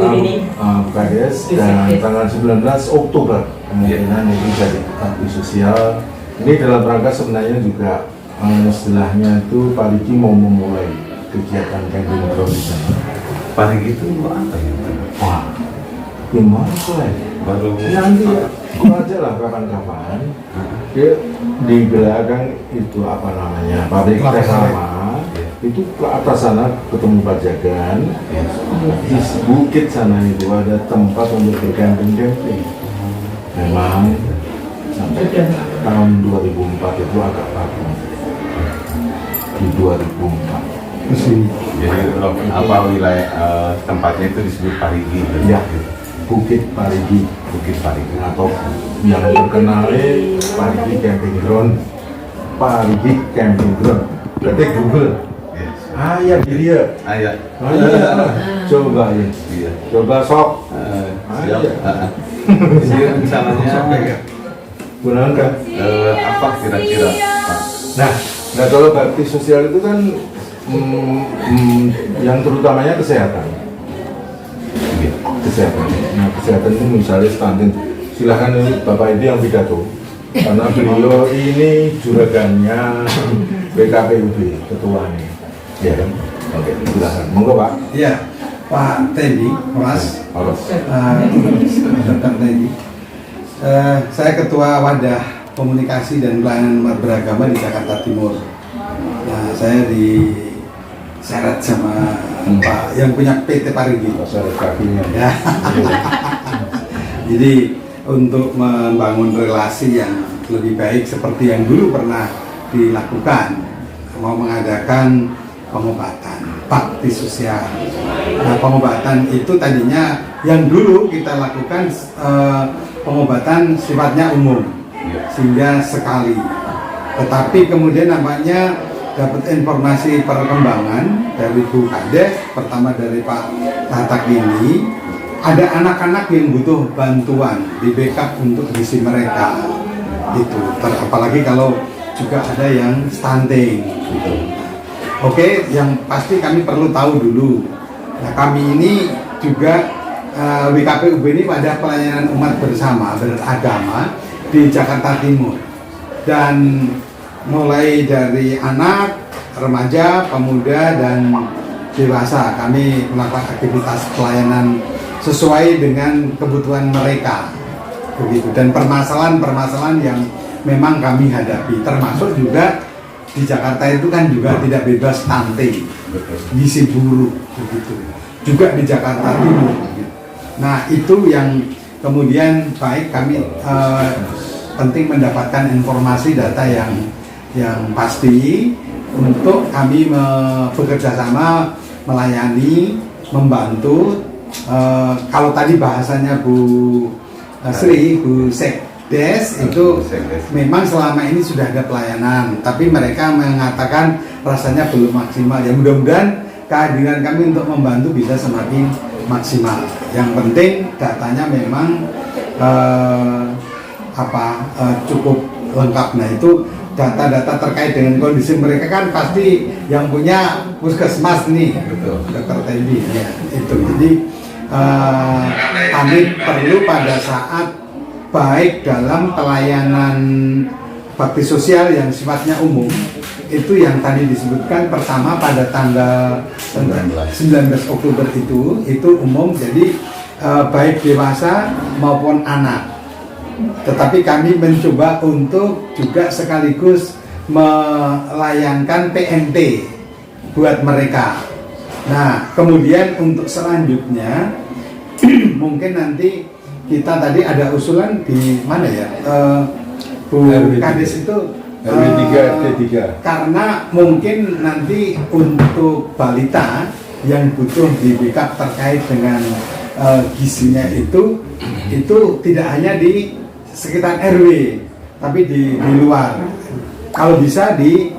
Bukades dan tanggal 19 Oktober kemungkinan itu jadi bakti sosial. Ini dalam rangka sebenarnya juga istilahnya itu Pak Riki mau memulai kegiatan camping ground di sana. Pagi itu apa ya? Wah, gimana mulai? Baru Nanti aja lah kapan-kapan. Dia di belakang itu apa namanya pabrik teh sama itu ke atas sana ketemu Pajagan. Di bukit sana itu ada tempat untuk bercamping-camping. Memang sampai tahun 2004 itu agak vakum. Di 2004. jadi apa wilayah tempatnya itu disebut Parigi. Ya, Bukit Parigi. Bukit Parigi. Atau yang terkenal Parigi Camping Ground. Parigi Camping Ground. Berarti Google. Yes. Ya dia. Ayah. Coba ya. Iya. Coba sok. Siap. Iya. Jadi rencananya Gunakan. apa kira-kira Pak? Nah kalau bakti sosial itu kan yang terutamanya kesehatan. Kesehatan. Nah kesehatan itu misalnya stunting. Silahkan ini Bapak ini yang pidato. Karena beliau ini juragannya BKPUD ketuanya. Ya kan? Oke, silakan. Monggo Pak. Iya, Pak Teddy, Mas. Harus. Dr. Teddy. Saya Ketua Wadah Komunikasi dan Pelayanan Umat Beragama di Jakarta Timur. Nah, saya diseret sama Pak yang punya PT Parigi. Seret kakinya. Ya. Jadi untuk membangun relasi yang lebih baik seperti yang dulu pernah dilakukan, mau mengadakan pengobatan bakti sosial. Nah, pengobatan itu tadinya yang dulu kita lakukan pengobatan sifatnya umum, sehingga sekali. Tetapi kemudian nampaknya dapat informasi perkembangan dari Bu Kades, pertama dari Pak Tatak ini, ada anak-anak yang butuh bantuan di backup untuk gizi mereka. Itu apalagi kalau juga ada yang stunting gitu. Oke, yang pasti kami perlu tahu dulu. Nah, kami ini juga WKPUB ini pada pelayanan umat bersama beragama di Jakarta Timur, dan mulai dari anak, remaja, pemuda, dan dewasa kami melakukan aktivitas pelayanan sesuai dengan kebutuhan mereka begitu, dan permasalahan-permasalahan yang memang kami hadapi, termasuk juga di Jakarta itu kan juga tidak bebas stunting, gizi buruk begitu, juga di Jakarta Timur begitu. Nah, itu yang kemudian baik kami penting mendapatkan informasi data yang pasti untuk kami bekerja sama melayani, membantu. Kalau tadi bahasanya Bu Sri, Bu Sekdes itu memang selama ini sudah ada pelayanan, tapi mereka mengatakan rasanya belum maksimal. Ya, mudah-mudahan kehadiran kami untuk membantu bisa semakin maksimal. Yang penting datanya memang cukup lengkap. Nah, itu data-data terkait dengan kondisi mereka kan pasti yang punya puskesmas nih, Dr. Teddy ya, itu. Jadi kami perlu pada saat baik dalam pelayanan bakti sosial yang sifatnya umum, itu yang tadi disebutkan pertama pada tanggal 19 Oktober itu umum, jadi baik dewasa maupun anak. Tetapi kami mencoba untuk juga sekaligus melayangkan PNT buat mereka. Nah, kemudian untuk selanjutnya mungkin nanti kita tadi ada usulan di mana ya, Bu Kades itu RW3, RT3. Karena mungkin nanti untuk balita yang butuh di backup terkait dengan gizinya itu tidak hanya di sekitar RW, tapi di luar. Kalau bisa di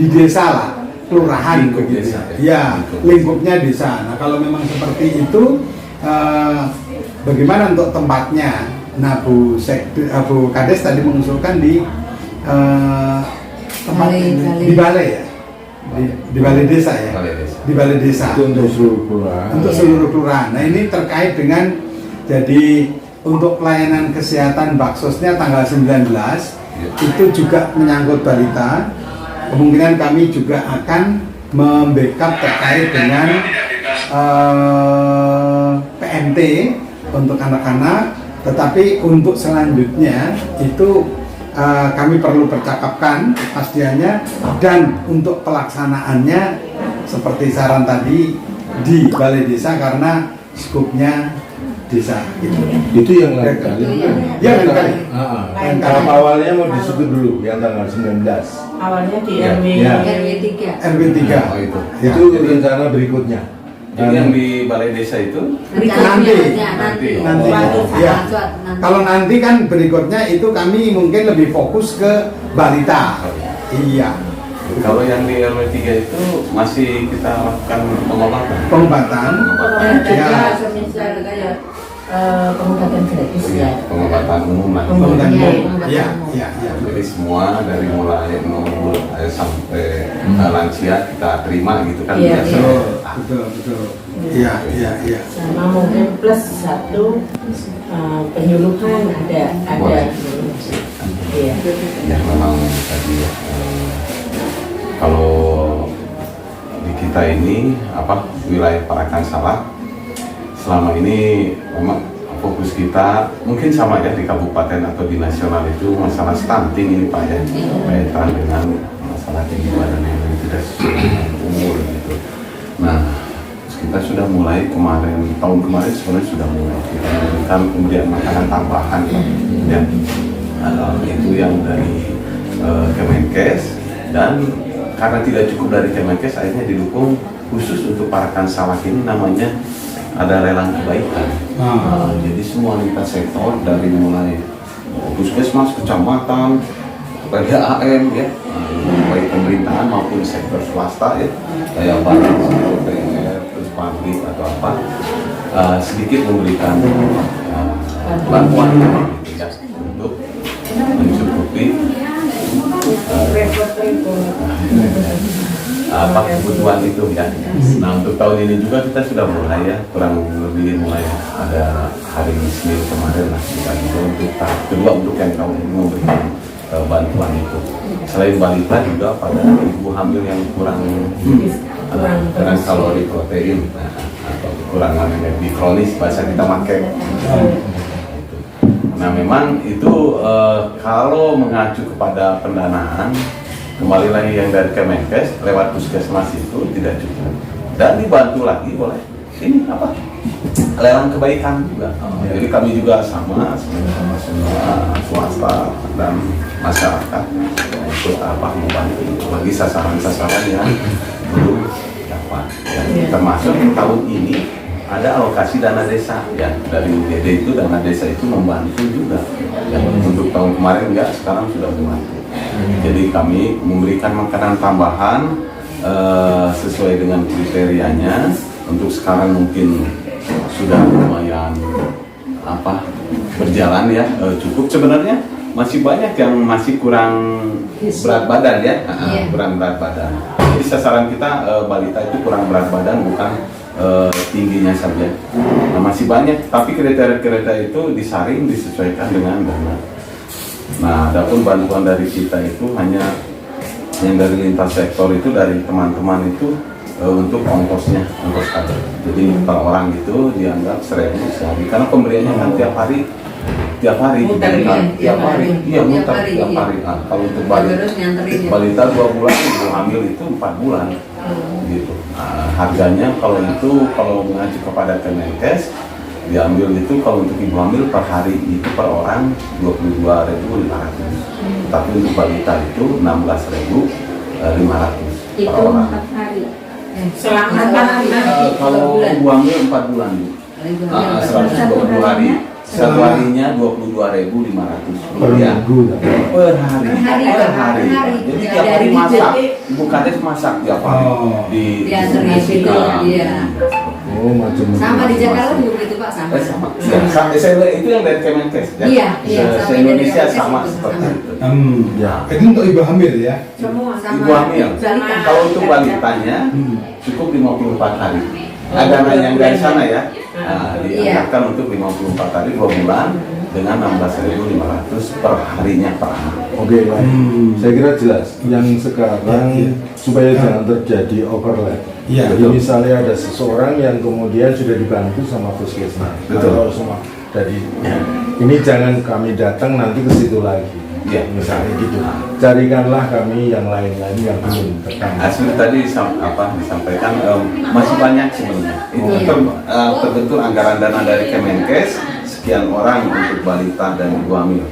desa lah, kelurahan begitu. Ya, lingkupnya desa. Nah, kalau memang seperti itu, bagaimana untuk tempatnya? Nah, Bu Kades tadi mengusulkan di tempat di balai ya, di balai desa ya, di balai desa. Itu untuk seluruh kelurahan. Untuk seluruh kelurahan. Nah, ini terkait dengan jadi untuk pelayanan kesehatan baksosnya tanggal 19 itu juga menyangkut balita. Kemungkinan kami juga akan membackup terkait dengan PMT untuk anak-anak, tetapi untuk selanjutnya itu kami perlu percakapkan pastiannya, dan untuk pelaksanaannya seperti saran tadi di balai desa karena skupnya desa gitu. Itu yang lain kali. Ya, lain kali. Tahap awalnya mau disebut dulu yang tanggal 19. Awalnya di Ya. RW Ya. RW3. Oh, itu. Ya. Itu rencana berikutnya. Jadi yang di balai desa itu Nanti. Ya. Kalau nanti kan berikutnya itu kami mungkin lebih fokus ke balita. Iya. kalau yang di RW3 itu masih kita lakukan pengobatan. Pengobatan. Ya. pengobatan gratis ya. Pengobatan umum lah. Pengobatan Iya, umum. pengobatan Iya, umum. iya, iya. Jadi semua dari mulai nol sampai lansia kita terima gitu kan. Iya, biasa. Betul. Iya. Sama mungkin plus satu penyuluhan ada. Boleh. Iya. Ya memang tadi kalau kita ini wilayah Parakan Salak selama ini memang fokus kita mungkin sama ya di kabupaten atau di nasional itu masalah stunting ini Pak ya, kaitan dengan masalah tinggi badan yang tidak sesuai dengan umur gitu. Nah, kita sudah mulai tahun kemarin sebenarnya sudah mulai kita memberikan pemberian makanan tambahan ya, itu yang dari Kemenkes, dan karena tidak cukup dari Kemenkes akhirnya didukung khusus untuk Parakan Salak ini namanya ada lelang kebaikan. Jadi semua lintas sektor dari mulai puskesmas, kecamatan, PDAM ya, baik pemerintahan maupun sektor swasta ya, kayak bank, PR, terus pabrik atau apa, sedikit memberikan bantuan gitu ya, untuk mencukupi kebutuhan itu ya. Nah, untuk tahun ini juga kita sudah mulai ya, kurang lebih mulai ada hari Senin kemarin lah kita juga untuk tahap kedua untuk yang tahun ini memberikan bantuan itu. Selain balita juga pada ibu hamil yang kurang kalori protein atau kekurangan energi kronis bahasa kita pakai. Nah, memang itu kalau mengacu kepada pendanaan, kembali lagi yang dari Kemenkes lewat puskesmas itu tidak cukup, dan dibantu lagi oleh ini lelang kebaikan juga. Jadi kami juga sama semua swasta dan masyarakat untuk membantu bagi sasaran-sasaran yang belum dapat ya. Termasuk tahun ini ada alokasi dana desa ya, dari UGD itu dana desa itu membantu juga ya. Untuk tahun kemarin enggak, sekarang sudah membantu. Jadi kami memberikan makanan tambahan sesuai dengan kriterianya. Untuk sekarang mungkin sudah lumayan berjalan ya, cukup. Sebenarnya masih banyak yang masih kurang berat badan ya, kurang berat badan. Jadi sasaran kita balita itu kurang berat badan, bukan tingginya saja. Nah, masih banyak, tapi kriteria-kriteria itu disaring disesuaikan dengan dana. Nah, adapun bantuan dari kita itu hanya yang dari lintas sektor itu dari teman-teman itu untuk ongkos kader. Jadi per orang itu dianggap 1.000 sehari, karena pemberiannya kan tiap hari. Tiap hari. Iya, muter tiap hari. Nah, kalau untuk balita 2 bulan, ibu hamil itu 4 bulan. Gitu. Nah, harganya kalau mengacu kepada Kemenkes diambil itu kalau untuk ibu hamil per hari itu per orang 22.500. Tapi untuk balita itu 16.500 per orang. 4 hari. Selama kalau ibu hamil 4 bulan. 120 hari. Satu harinya 22.500 rupiah per hari. Jadi tiap hari masak, ibu kades masak tiap hari di Sama di Jakarta juga begitu Pak, sama. Itu yang dari Kemenkes ya. Se-Indonesia sama seperti itu. Itu untuk ibu hamil ya. semua Ibu hamil. Kalau untuk balitanya cukup 54 hari. Ada yang dari sana ya. Dianggarkan untuk 54 hari 2 bulan dengan 16.500 per harinya per anak. Oke, baik. Saya kira jelas. Yang sekarang supaya jangan terjadi overlap. Jadi misalnya ada seseorang yang kemudian sudah dibantu sama puskesmas. Betul. Semua. Jadi ini jangan kami datang nanti ke situ lagi. Misalnya gitu. Carikanlah kami yang lain-lain yang belum tertangani. Hasil tadi disampaikan masih banyak sebenarnya. Itu terbentur anggaran dana dari Kemenkes sekian orang untuk balita dan ibu hamil.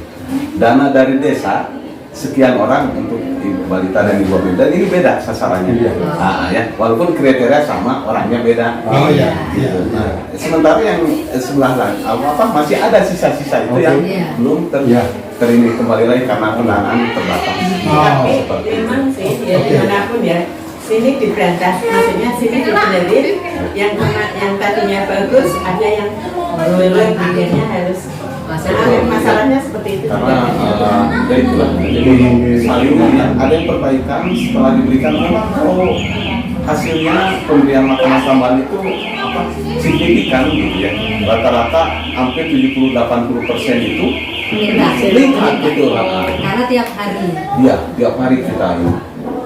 Dana dari desa sekian orang untuk balita dan ibu hamil. Dan ini beda sasarannya. Ya, walaupun kriteria sama, orangnya beda. Gitu. Nah, sementara yang sebelah lain masih ada sisa-sisa itu yang belum terini kembali lagi karena pendanaan terbatas. Tapi memang sih ya dimanapun ya, sini diberantas, maksudnya sini dibenerin, yang tadinya bagus ada yang belum biayanya harus. Masalahnya seperti itu. Karena itulah jadi saling ada yang perbaikan setelah diberikan kalau hasilnya pemberian makanan tambahan itu signifikan gitu ya. Rata-rata hampir 70-80% itu meningkat gitu. Karena tiap hari. Iya, tiap hari kita ini.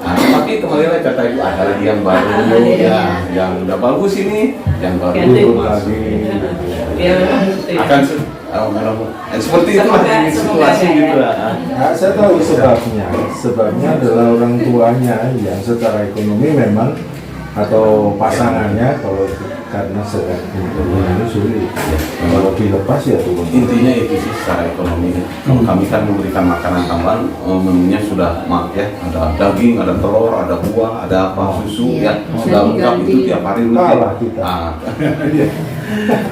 Nah, tapi kembali lagi kata ibu ada lagi yang baru, ya, yang udah bagus ini, yang baru lagi. Akan seperti itu lah situasi gitu lah. Nah, saya tahu sebabnya. Sebabnya adalah orang tuanya yang secara ekonomi memang atau pasangannya kalau karena secara ekonomi sulit. Kalau dilepas ya turun. Intinya itu sih secara ekonomi. Kalau kami kan memberikan makanan tambahan, menunya sudah ya, ada daging, ada telur, ada buah, ada apa susu ya, sudah lengkap itu tiap hari Kalah kita.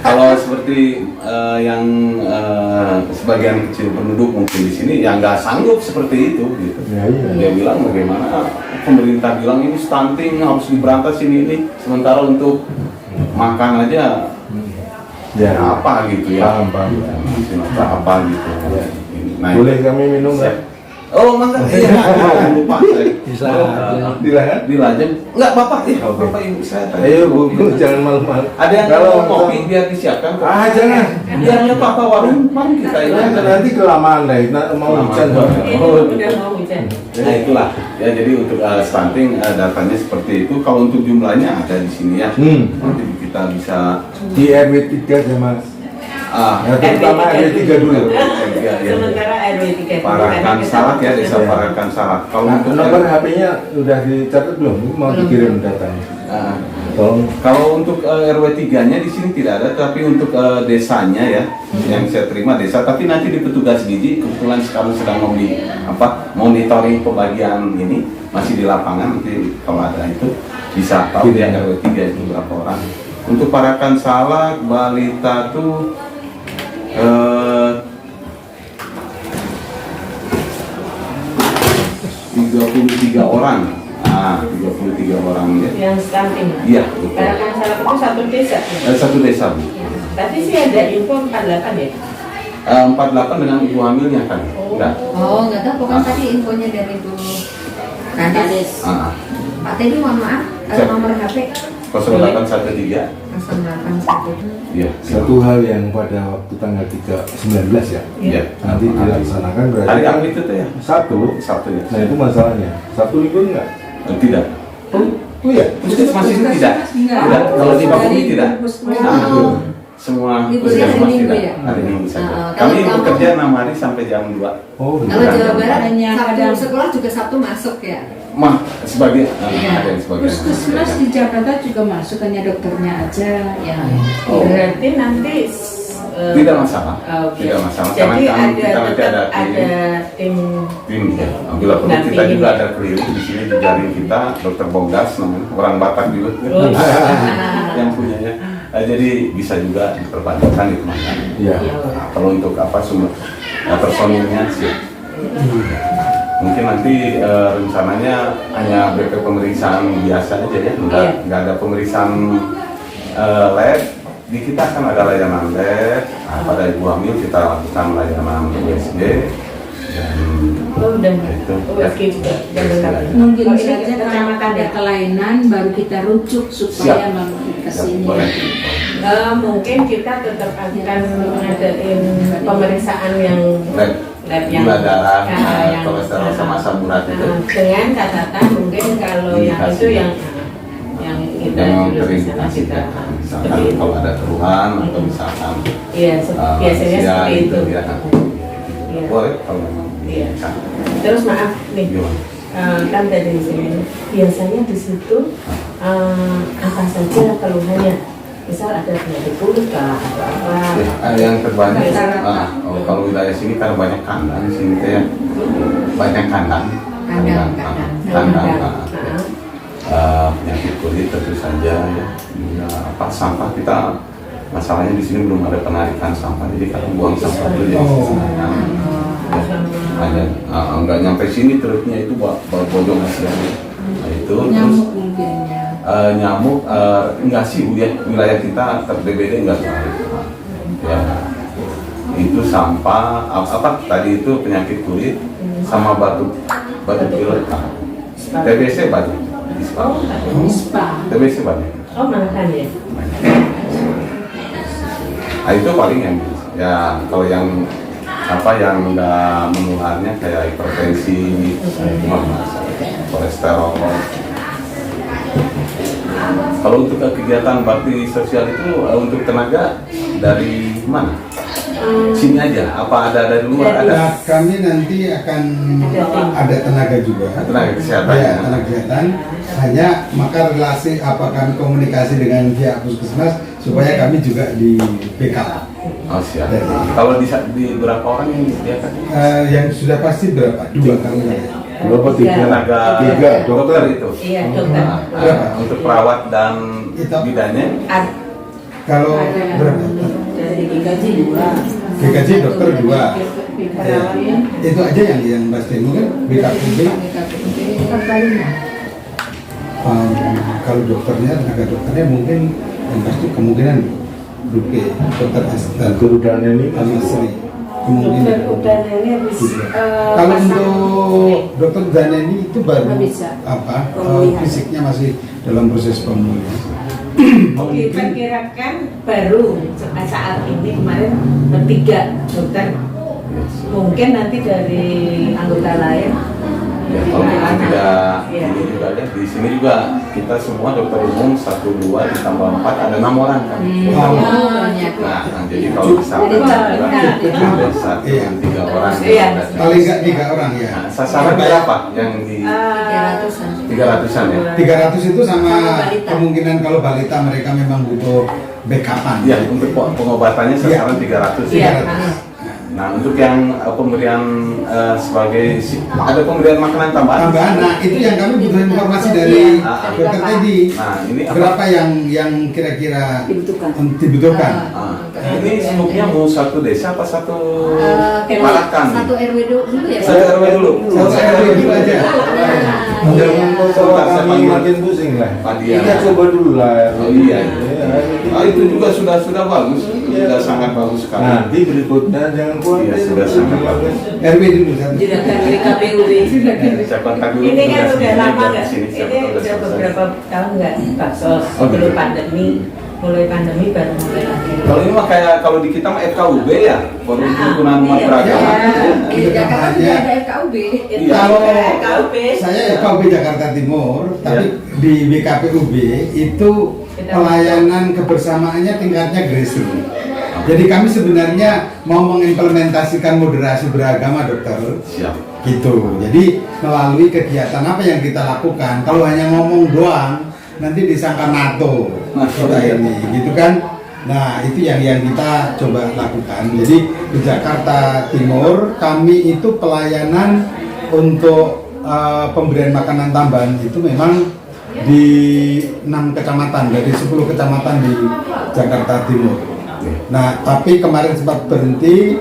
Kalau seperti yang sebagian kecil penduduk mungkin di sini yang nggak sanggup seperti itu gitu. Ya, iya. Dia bilang bagaimana pemerintah bilang ini stunting harus diberantas ini, sementara untuk makan aja Ya, apa gitu ya. paham. Apa gitu. Ya. Nah, Boleh kami minum nggak? Oh, masa iya, lupa saya. Bisa. Dilajeng. Enggak, Bapak. Bapak Ibu saya tanya. Ayo Bu, jangan malu-malu. Ada yang Kalau mau kopi biar disiapkan. jangan. Biarnya Papa warung, mari kita ini. Nanti kelamaan deh, mau hujan. Udah mau hujan. Nah, itulah. Ya, jadi untuk stunting datanya seperti itu. Kalau untuk jumlahnya ada di sini ya. Nanti kita bisa Di RW 3 sama ya, terutama RW 3 dulu. Sementara RW 3 Parakan Salak ya, Desa Parakan Salak. Kalau Nah, untuk nomor HP-nya udah dicatat belum? Mau dikirim datanya? Tolong. Kalau untuk RW 3-nya di sini tidak ada, tapi untuk desanya ya, yang saya terima desa, tapi nanti di petugas gizi kebetulan sekarang sedang monitoring pembagian ini masih di lapangan, nanti kalau ada itu bisa tahu yang RW 3 itu berapa orang. Untuk Parakan Salak balita tuh 33 orang. 33 orang ya. Yang stunting. Iya, betul. Parakan Salak itu satu desa. Satu desa, Bu. Tadi sih ada info 48 ya. 48 dengan ibu hamilnya kan? Enggak. Oh, nggak tahu. Pokoknya tadi infonya dari Bu Kades. Pak Teddy, mohon maaf, nomor HP 0813. 0812. Iya. Satu hal yang pada waktu tanggal 19 ya, Iya. nanti dilaksanakan berarti Hari apa itu tuh ya? Sabtu. Sabtu ya. Nah itu masalahnya. Sabtu libur nggak? Tidak. Oh iya. Puskesmas itu tidak. Tidak. Kalau di Bakumi tidak. Semua Liburnya hari puskesmas Minggu tidak. ya? Hari Minggu saja. Kalau Kami kamu- bekerja 6 hari sampai jam 2. Oh Kalau Jawa Barat Hanya Sabtu kadang- sekolah juga Sabtu masuk ya. Sebagian Iya. ada yang sebagian. Puskesmas di Jakarta juga masuk, hanya dokternya aja ya. Oh. Berarti nanti Tidak masalah. Oke. Tidak masalah. Jadi Karena ada kita nanti tetap ada tim. ada tim. Tim ya. Bila perlu kita Dampingin juga ya. ada keliling di sini di jaring kita, Dokter Bogas namanya, orang Batak juga. Oh. Yang punyanya. Jadi bisa juga diperbantukan itu mana. Iya. Nah, kalau untuk apa sumber personilnya sih. Mungkin nanti rencananya hanya BP pemeriksaan biasa aja ya, nggak ada pemeriksaan lab. Di kita kan ada layanan lab. Nah, pada ibu hamil kita lakukan layanan USG dan Udah. itu. USG juga. Mungkin Oh, ini saja kalau kecamatan ada ya? kelainan baru kita rujuk supaya ke sini. Boleh. Mungkin kita tetap akan mengadain pemeriksaan yang Lab yang gula darah, yang kolesterol sama asam urat itu. dengan catatan mungkin kalau yang itu yang kita Yang dulu kering misalnya kita misalkan seperti itu. kalau ada keluhan atau misalkan Iya, biasanya ya, seperti itu. ya. Iya. Boleh kalau memang Iya. bisa. Terus maaf nih, Gimana? kan tadi di sini biasanya di situ apa saja keluhannya? Misal ada penyakit kulit kah atau apa? Yang terbanyak Rata-rata. kalau wilayah sini kan banyak kandang di sini teh ya. Banyak kandang. Penyakit kulit tentu saja ya. Juga apa sampah kita masalahnya di sini belum ada penarikan sampah, jadi kalau buang sampah dulu ya. Ada nggak nyampe sini truknya itu bojong hasilnya. Nah, itu terus Nyamuk mungkin ya. nyamuk enggak sih Bu ya, wilayah kita DBD enggak selalu ya. Itu sampah apa tadi itu penyakit kulit sama batuk pilek. TBC banyak di spa. Spa. TBC banyak. Oh, makan ya? Nah, itu paling yang ya kalau yang apa yang enggak menularnya kayak hipertensi, kolesterol. Kalau untuk kegiatan bakti sosial itu untuk tenaga dari mana? Sini aja? Apa ada dari luar? Ada? Nah, kami nanti akan ada tenaga juga. Tenaga kesehatan. Ya, tenaga kesehatan. Hanya maka relasi apa kami komunikasi dengan pihak puskesmas supaya kami juga di backup. Oh siap. Kalau di berapa orang yang disediakan? Yang sudah pasti berapa? 2 kami. Berapa? 3? Tenaga 3 dokter itu. Iya, dokter. Berapa? Untuk perawat dan bidannya. Kalau berapa? Dari gaji 2. GKJ dokter 2. Ya. Itu aja yang Mas Temu kan BKPB. Kalau dokternya, tenaga dokternya mungkin yang pasti kemungkinan Duke, dokter asisten. Kerudahan ini Sri. Kemungkinan. Dokter ini habis. Kalau untuk dokter Daneni itu baru bisa. fisiknya masih dalam proses pemulihan. Diperkirakan baru saat ini kemarin 3 dokter. Mungkin nanti dari anggota lain. Ya, kalau kita tidak ini juga ya, di sini juga kita semua dokter umum 1, 2 ditambah 4 ada 6 orang kan. Nah, jadi kalau misalkan ada 1 dan 3 orang. Iya. Paling nggak 3 orang ya. Nah, sasaran berapa yang di 300-an ya? 300 itu sama kemungkinan kalau balita mereka memang butuh backupan. Ya, untuk pengobatannya sasaran 300. Iya. Nah, untuk yang pemberian sebagai ada pemberian makanan tambahan. Nah, itu yang kami butuh informasi dari dokter Teddy. Nah, ini berapa yang kira-kira dibutuhkan? Ini struknya mau 1 desa apa 1 kepalakan? 1 RW dulu ya. 1 RW dulu. 1 RW dulu aja. Jangan membawa kami makin pusing lah. Kita coba dulu lah. Oh iya. Itu juga sudah bagus. Sudah sangat bagus sekali. Nanti berikutnya jangan khawatir. Iya, sudah sangat bagus. RW dulu kan. Direktur dari KPUD. Saya kontak dulu. Ini kan udah lama nggak? Sini, Ini udah beberapa tahun nggak baksos Oh, sebelum gitu. pandemi. Mulai pandemi baru mulai lagi. Kalau ini mah kayak kalau di kita mah FKUB ya, Forum Kerukunan Umat Beragama. Di Jakarta juga ada FKUB. Iya. Kalau KUB. saya FKUB Jakarta Timur, tapi di BKPUB itu pelayanan kebersamaannya tingkatnya grassroots. Jadi kami sebenarnya mau mengimplementasikan moderasi beragama, dokter. Siap. Gitu. Jadi melalui kegiatan apa yang kita lakukan. Kalau hanya ngomong doang, nanti disangka NATO kita ini, gitu kan? Nah, itu yang kita coba lakukan. Jadi di Jakarta Timur kami itu pelayanan untuk pemberian makanan tambahan itu memang di 6 kecamatan dari 10 kecamatan di Jakarta Timur. Nah, tapi kemarin sempat berhenti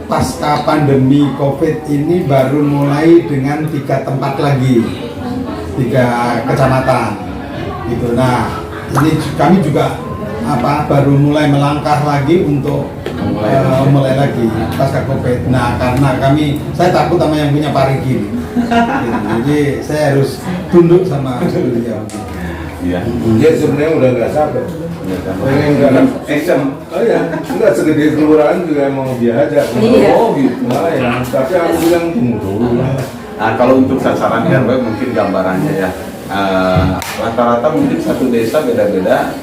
pasca pandemi COVID ini baru mulai dengan 3 tempat lagi, 3 kecamatan gitu. Nah, ini kami juga baru mulai melangkah lagi untuk mulai lagi pasca COVID. Nah, karena saya takut sama yang punya parigi, gitu. Jadi saya harus tunduk sama beliau. Iya. Dia sebenarnya udah nggak sabar. Pengen nggak action. Oh ya, nggak segede kelurahan juga mau dia aja. Oh gitu. Nah, ya. Tapi aku bilang tunggu dulu lah. Nah, kalau untuk sasaran RW mungkin gambarannya ya. Rata-rata mungkin satu desa beda-beda.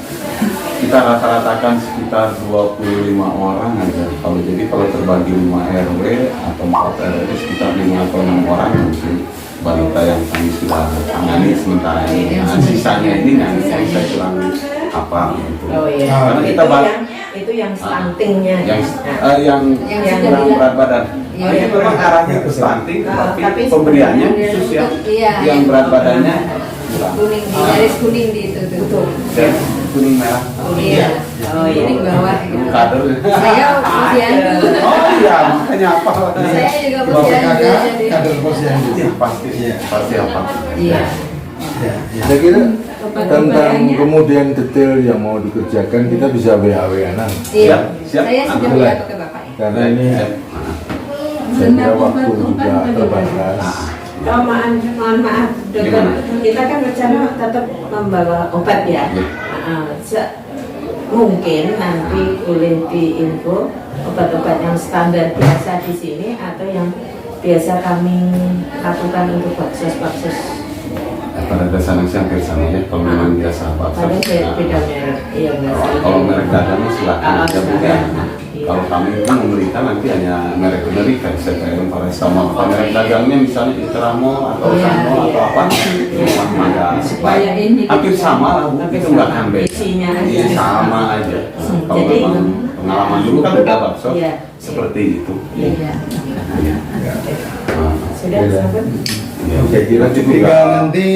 Kita rata-ratakan sekitar 25 orang aja. Kalau terbagi 5 RW atau 4 RW sekitar 5 atau 6 orang mungkin balita yang kami sudah tangani sementara ini. Nah, sisanya ini nanti saya kurang apa gitu. Oh iya. Karena kita itu yang stuntingnya. Yang kurang berat badan. Oh, ini memang arahnya ke stunting, tapi pemberiannya khusus yang berat badannya kurang. Kuning, di garis kuning di itu tuh. Dan kuning merah. Iya. Oh iya. Kuning bawah gitu. Kader. Saya posyandu. Oh iya, makanya apa? Saya juga Bapak posyandu. kakak jadi. kader posyandu. Ya, pasti apa? Iya. Ya, ya. Saya kira tentang kemudian detail yang mau dikerjakan kita bisa WA-WA-an. Iya. Siap. Saya sudah Alhamdulillah. bilang ke Bapak ya. Karena ini saya kira waktu juga terbatas. Oh, mohon maaf, dokter. Kita kan rencana tetap membawa obat ya. Mungkin nanti boleh diinfo obat-obat yang standar biasa di sini atau yang biasa kami lakukan untuk baksos-baksos? Pada dasarnya sih hampir sama ya, kalau memang biasa bakso. Paling beda merek, iya nggak? Kalau merek dagang silakan aja Bu ya. Iya. Kalau kami kan memberikan nanti hanya merek generic kayak CTM, Paracetamol. Kalau merek dagangnya misalnya Itramo atau Samo atau apa, maka Supaya ini hampir sama lah Bu, itu nggak akan beda. Isinya aja. Iya sama aja. Kalau Jadi, memang pengalaman dulu kan udah bakso Iya. seperti itu. Iya. Nah, Sudah sahabat? ya. Saya kira Ketika juga nanti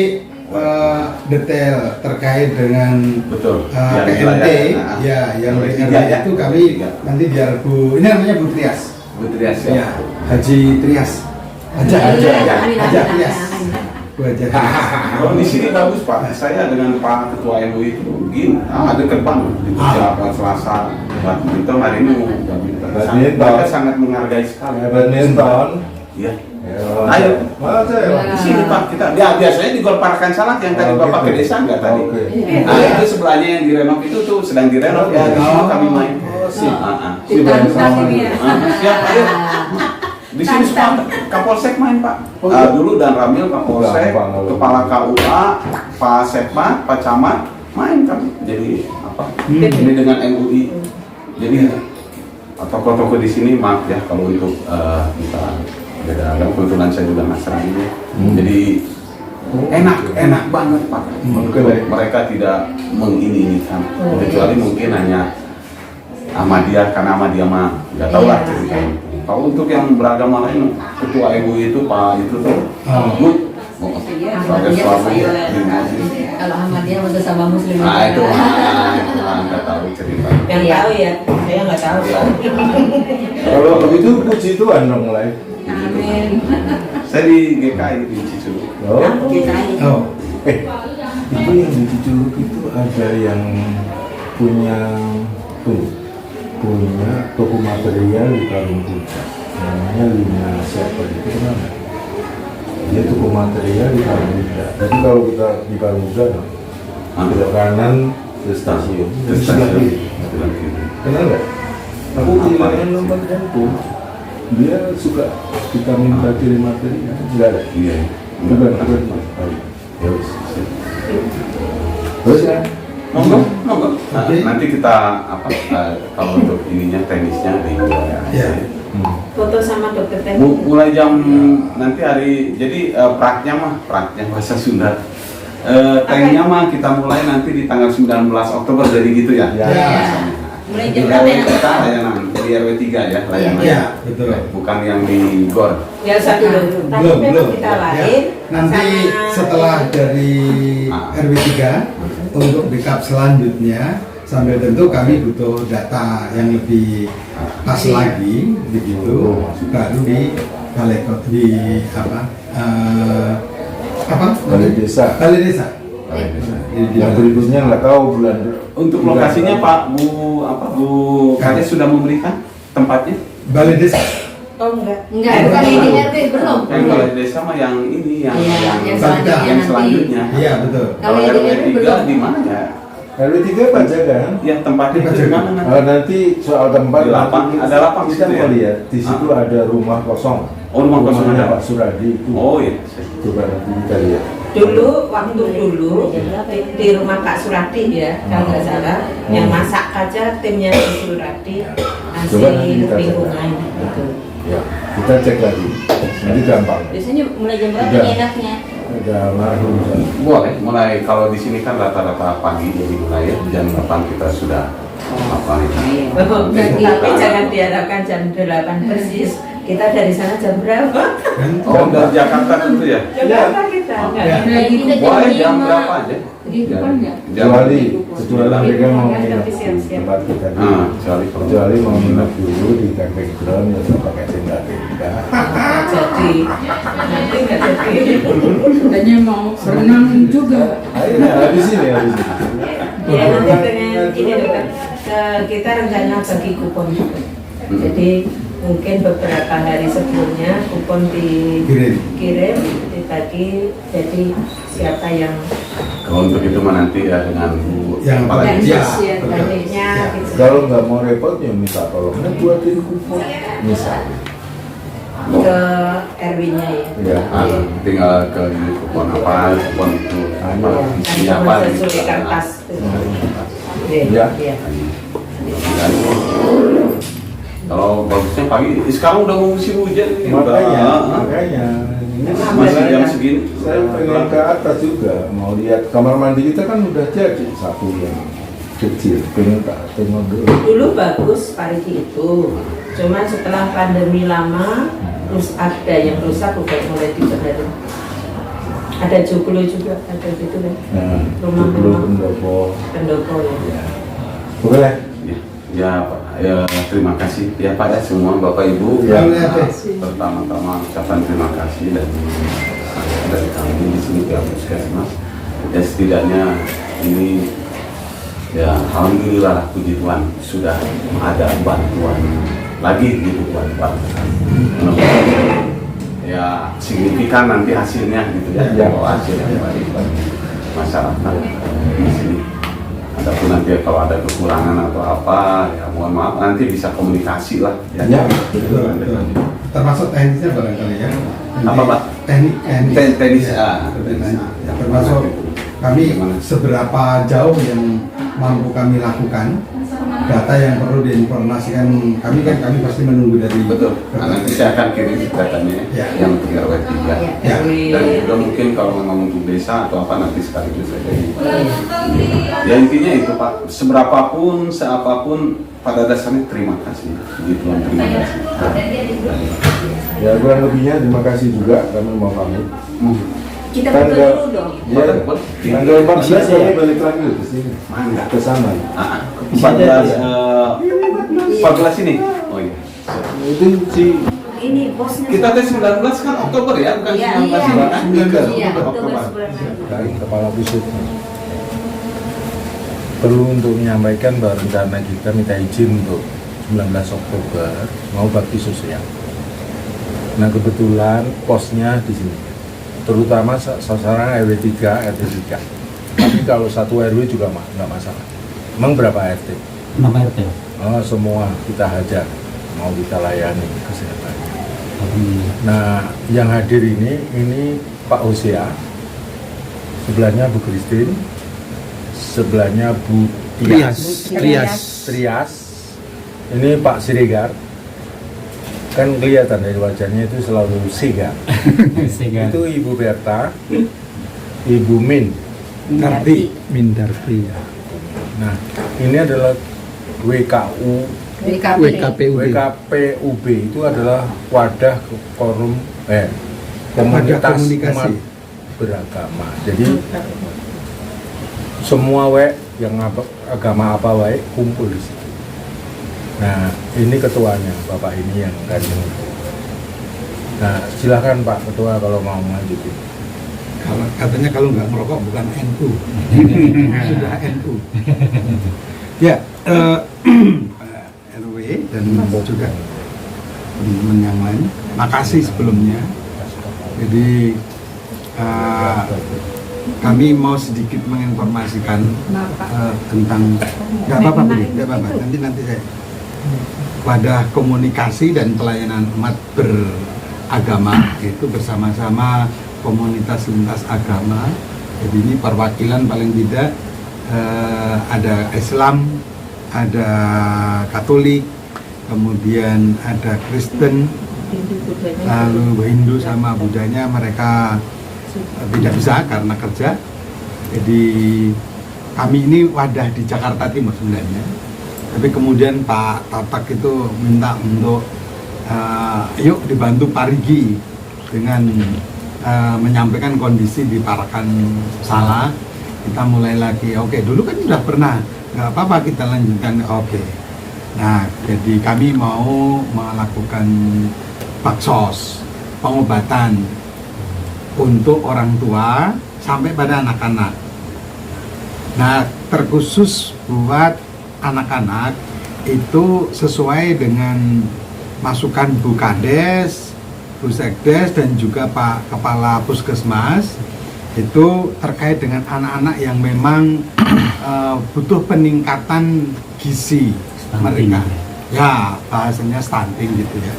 detail terkait dengan Betul. PNT, Nah, ya yang oleh PNT tiga ya. itu kami nanti biar Bu, ini namanya Bu Trias, Bu Trias ya, ya. Haji Trias, Haja Trias, Bu Haja Trias. Kalau di sini bagus Pak, saya dengan Pak Ketua MUI itu gini, deket banget. Itu siapa Selasa, badminton hari ini badminton. Mereka sangat menghargai sekali. badminton. Iya. Ayo, mana saya? Di sini Pak kita, ya biasanya di Gor Parakan Salak yang tadi Oh, Bapak gitu. ke desa nggak tadi? Oke. Nah itu sebelahnya yang direnov itu tuh sedang direnov ya, di situ kami main. Sip. Siap, siap, ayo. Di sini semua Kapolsek main Pak. Dulu dan Ramil Kapolsek, Gampang. Kepala KUA, Pak Sekmat, Pak Camat main kami. Jadi apa? Ini dengan MUI. Jadi toko-toko di sini maaf ya kalau untuk kita beda agama, kebetulan saya juga Nasrani. Jadi enak banget Pak. Mereka tidak mengini-inikan, kecuali mungkin hanya Ahmadiyah, karena Ahmadiyah mah nggak tahu lah ceritanya. Kalau untuk yang beragama lain, ketua MUI itu Pak itu tuh good. Sebagai suami Kalau Ahmadiyah untuk sama Muslim. nah itu nggak tahu cerita. Yang tahu ya, saya nggak tahu. Kalau begitu puji Tuhan dong mulai. Amin. Saya di GKI di Cicurug. Oh, Oh, itu yang di Cicurug itu ada yang punya toko material di Kalungkuda. Namanya Lina siapa itu mana? Dia toko material di Kalungkuda. Jadi kalau kita di Kalungkuda, belok kanan ke stasiun. Ke stasiun. Kenal nggak? Aku kehilangan nomor handphone. Dia suka kita minta kirim materi, enggak ada. Iya. Bukan. Ya wis. Terus ya. Monggo. Nanti kita kalau untuk ininya teknisnya di ya. Foto sama dokter teknik. mulai jam nanti hari jadi praknya bahasa Sunda. Tekniknya mah kita mulai nanti di tanggal 19 Oktober jadi gitu ya. Ya. Mulai Di jam RW berapa? kita layanan dari RW 3 ya layanan. Ya, betul. Bukan yang di GOR. Biasa dulu. Tapi Belum. memang kita Ya. lain. Nanti sama- setelah dari RW 3 untuk backup selanjutnya, sambil tentu kami butuh data yang lebih pas lagi, begitu, baru di balai kota di Balai desa. Balai desa. Yang berikutnya nggak tahu bulan. Untuk lokasinya Pak Bu Kades sudah memberikan tempatnya? Balai desa. Oh enggak. Enggak, bukan ini RT belum. Yang balai desa mah yang ini yang Iya, yang selanjutnya yang nanti. selanjutnya. Iya, betul. Kalau Kalau yang RW ini 3 belum. di mana ya? RW 3 Pajagan. Ya tempatnya Di itu di mana nanti? Nanti soal tempat Di lapang, nanti ada lapang kita situ ya? mau lihat. Di situ ada rumah kosong. Oh, rumah kosong Rumahnya ada. Pak Suradi itu. Oh iya. Coba nanti kita lihat. Waktu dulu di rumah Pak Suradi ya, kalau nggak salah, yang masak aja timnya Pak Suradi Coba nanti ngasih kita cek. lingkungan gitu. Ya, kita cek lagi. Nanti gampang. Biasanya mulai jam berapa Udah. nih enaknya? Ada marhum. Boleh, mulai kalau di sini kan rata-rata pagi jadi mulai jam 8 kita sudah apa itu. Tapi jangan diharapkan jam 8 persis. Kita dari sana jam berapa? Oh, dari Jakarta tentu ya. Jakarta kita. Ya. Boleh jam berapa aja? Kecuali mereka mau Tapi nginep di siap-siap. tempat kita Kecuali mau nginep dulu di camping ground ya kita pakai tenda tenda. Jadi nanti nggak jadi. Katanya mau berenang juga. Ayo habis ini. Ya nanti dengan ini dokter, kita rencana bagi kupon juga. Jadi mungkin beberapa hari sebelumnya kupon dikirim, dibagi, jadi siapa yang Kalau untuk itu mah nanti ya dengan Bu Yang Kepala ya, Desa. Tekniknya gitu. Kalau nggak mau repot ya minta tolongnya buatin kupon misalnya. Ke RW-nya ya. Ya. Tinggal ke ini kupon apa, kupon itu apa, isinya apa gitu. Sesuai kertas. Ya. Iya. Kalau bagusnya pagi, sekarang udah mau musim hujan ini. Makanya ini Masih jam segini. saya pengen ke atas juga, mau lihat kamar mandi kita kan udah jadi satu yang kecil, pengen tak tengok dulu. Dulu bagus Pak Riki itu, cuman setelah pandemi lama, terus ada yang rusak udah mulai dibenerin. Ada joglo juga, ada gitu kan. Nah, Rumah-rumah pendopo. pendopo ya. Boleh. Ya Pak, ya terima kasih ya Pak ya semua Bapak Ibu. Ya. Pertama-tama ucapan terima kasih dari kami di sini pihak Puskesmas. Ya setidaknya ini ya alhamdulillah puji Tuhan sudah ada bantuan lagi gitu buat ya signifikan nanti hasilnya gitu ya, bahwa hasilnya baik bagi masyarakat di sini. Adapun nanti kalau ada kekurangan atau apa, ya mohon maaf nanti bisa komunikasi lah. Ya. Termasuk teknisnya barangkali ya. Apa Pak? Teknis. Teknis. Ya, termasuk kami seberapa jauh yang mampu kami lakukan, data yang perlu diinformasikan kami pasti menunggu dari Betul. Nah, nanti saya akan kirim datanya Ya. yang 3 RW 3. Ya. Dan juga mungkin kalau memang untuk desa atau apa nanti sekaligus saja. Ya intinya itu Pak, seberapapun, seapapun pada dasarnya terima kasih. Puji Tuhan, terima kasih. Ya kurang lebihnya terima kasih juga kami mau pamit. Kita betul dulu dong. Ya, tanggal 14 kami balik lagi ke sini. Mangga. Ke sana. 14 ini. Oh iya. Itu si Ini bosnya. Kita tes 19 kan Oktober ya, bukan Iya, 19 iya. ya, kan? Iya, Oktober Oktober. sebulan lalu. dari kepala pusat. Perlu untuk menyampaikan bahwa rencana kita minta izin untuk 19 Oktober mau bakti sosial. Nah kebetulan posnya di sini, terutama sasaran RW 3, RT 3. Tapi kalau satu RW juga nggak masalah. Emang berapa RT? 6 RT. Oh, semua kita hajar, mau kita layani kesehatan. Nah, yang hadir ini Pak Hosea, sebelahnya Bu Christine, sebelahnya Bu Trias, ini Pak Siregar. Kan kelihatan dari wajahnya itu selalu sigar. Itu Ibu Berta, Ibu Mindarti. Nah, ini adalah WKPUB itu adalah wadah forum komunitas komunikasi. umat beragama. Jadi semua yang agama apa kumpul di situ. Nah, ini ketuanya, Bapak ini yang akan menuju. Nah, silakan Pak Ketua kalau mau lanjutin. Katanya kalau nggak merokok bukan NU. Sudah NU. Ya, RW dan juga teman-teman yang lain, makasih sebelumnya. Jadi kami mau sedikit menginformasikan tentang nggak apa-apa, nanti saya wadah komunikasi dan pelayanan umat beragama itu bersama-sama komunitas lintas agama. Jadi ini perwakilan paling tidak ada Islam, ada Katolik, kemudian ada Kristen, lalu Hindu sama Budanya mereka tidak bisa karena kerja. Jadi kami ini wadah di Jakarta Timur sebenarnya. Tapi kemudian Pak Tatak itu minta untuk yuk dibantu Pak Rigi dengan menyampaikan kondisi di Parakan salah. Kita mulai lagi. Oke, dulu kan sudah pernah, nggak apa-apa kita lanjutkan. Oke. Nah, jadi kami mau melakukan baksos, pengobatan untuk orang tua sampai pada anak-anak. Nah, terkhusus buat anak-anak itu sesuai dengan masukan Bu Kades, Bu Sekdes dan juga Pak Kepala Puskesmas. itu terkait dengan anak-anak yang memang butuh peningkatan gizi mereka. Ya, bahasanya stunting gitu ya.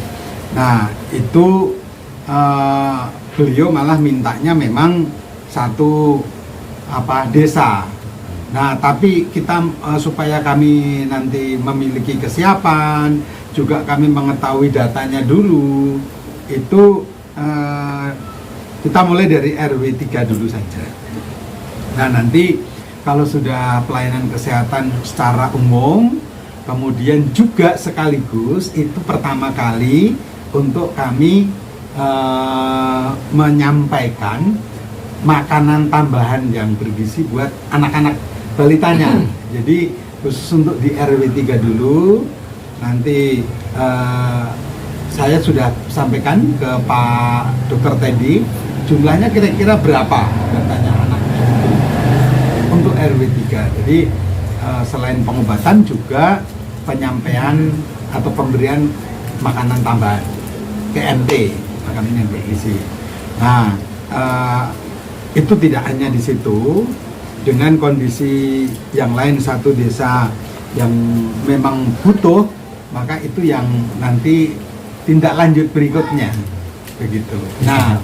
Nah, itu beliau malah mintanya memang satu desa. Nah, tapi kita supaya kami nanti memiliki kesiapan, juga kami mengetahui datanya dulu, itu kita mulai dari RW 3 dulu saja. Nah, nanti kalau sudah pelayanan kesehatan secara umum, kemudian juga sekaligus itu pertama kali untuk kami menyampaikan makanan tambahan yang bergizi buat anak-anak balitanya. Jadi khusus untuk di RW 3 dulu, nanti saya sudah sampaikan ke Pak Dr. Teddy, jumlahnya kira-kira berapa datanya anaknya untuk RW 3. Jadi selain pengobatan juga penyampaian atau pemberian makanan tambahan, KMT, makanan yang bergizi. Nah, itu tidak hanya di situ, dengan kondisi yang lain satu desa yang memang butuh, maka itu yang nanti tindak lanjut berikutnya, begitu. Nah,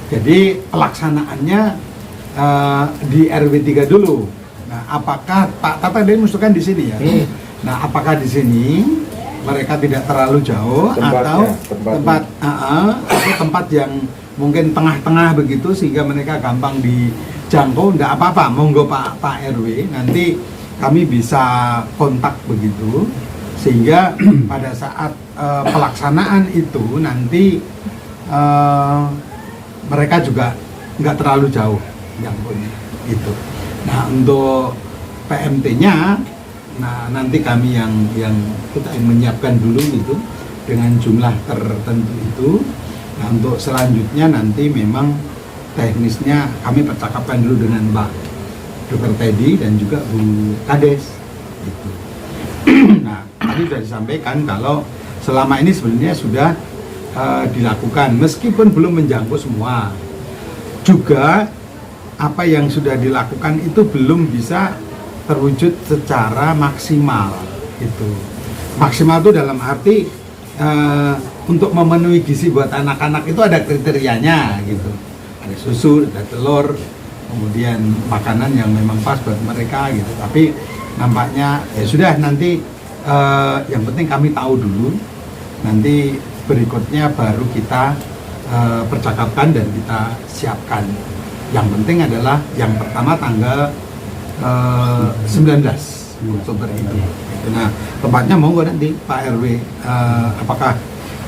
jadi pelaksanaannya di RW 3 dulu. Nah, apakah Pak Tata dia musuhkan di sini ya? Nah, apakah di sini mereka tidak terlalu jauh atau tempat yang mungkin tengah-tengah begitu sehingga mereka gampang dijangkau? Enggak apa-apa, monggo Pak RW, nanti kami bisa kontak begitu sehingga pada saat pelaksanaan itu nanti mereka juga nggak terlalu jauh jangkaunya itu. Nah, untuk PMT-nya, nah nanti kami yang kita menyiapkan dulu itu dengan jumlah tertentu itu. Nah, untuk selanjutnya nanti memang teknisnya kami percakapan dulu dengan Pak Dr. Teddy dan juga Bu Kades gitu. Nah, tadi sudah disampaikan kalau selama ini sebenarnya sudah dilakukan meskipun belum menjangkau semua. Juga apa yang sudah dilakukan itu belum bisa terwujud secara maksimal gitu. Maksimal itu dalam arti untuk memenuhi gizi buat anak-anak itu ada kriterianya gitu. Ada susu, ada telur, kemudian makanan yang memang pas buat mereka gitu. Tapi nampaknya ya sudah, nanti yang penting kami tahu dulu, nanti berikutnya baru kita percakapkan dan kita siapkan. Yang penting adalah yang pertama tanggal 19 Oktober ini. Nah, tempatnya monggo nanti Pak RW, apakah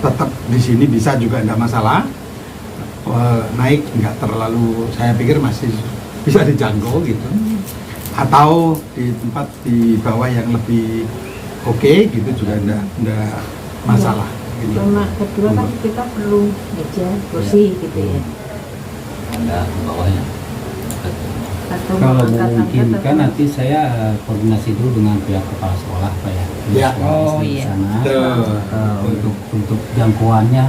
tetap di sini bisa juga tidak masalah, naik nggak terlalu, saya pikir masih bisa dijangkau gitu, atau di tempat di bawah yang lebih oke gitu juga enggak masalah gitu. Sama kedua kan kita perlu meja kursi gitu ya. Ada bawahnya. Atau Kalau memungkinkan nanti saya koordinasi dulu dengan pihak kepala sekolah Pak ya. Ya. Sekolah di sana. Untuk jangkauannya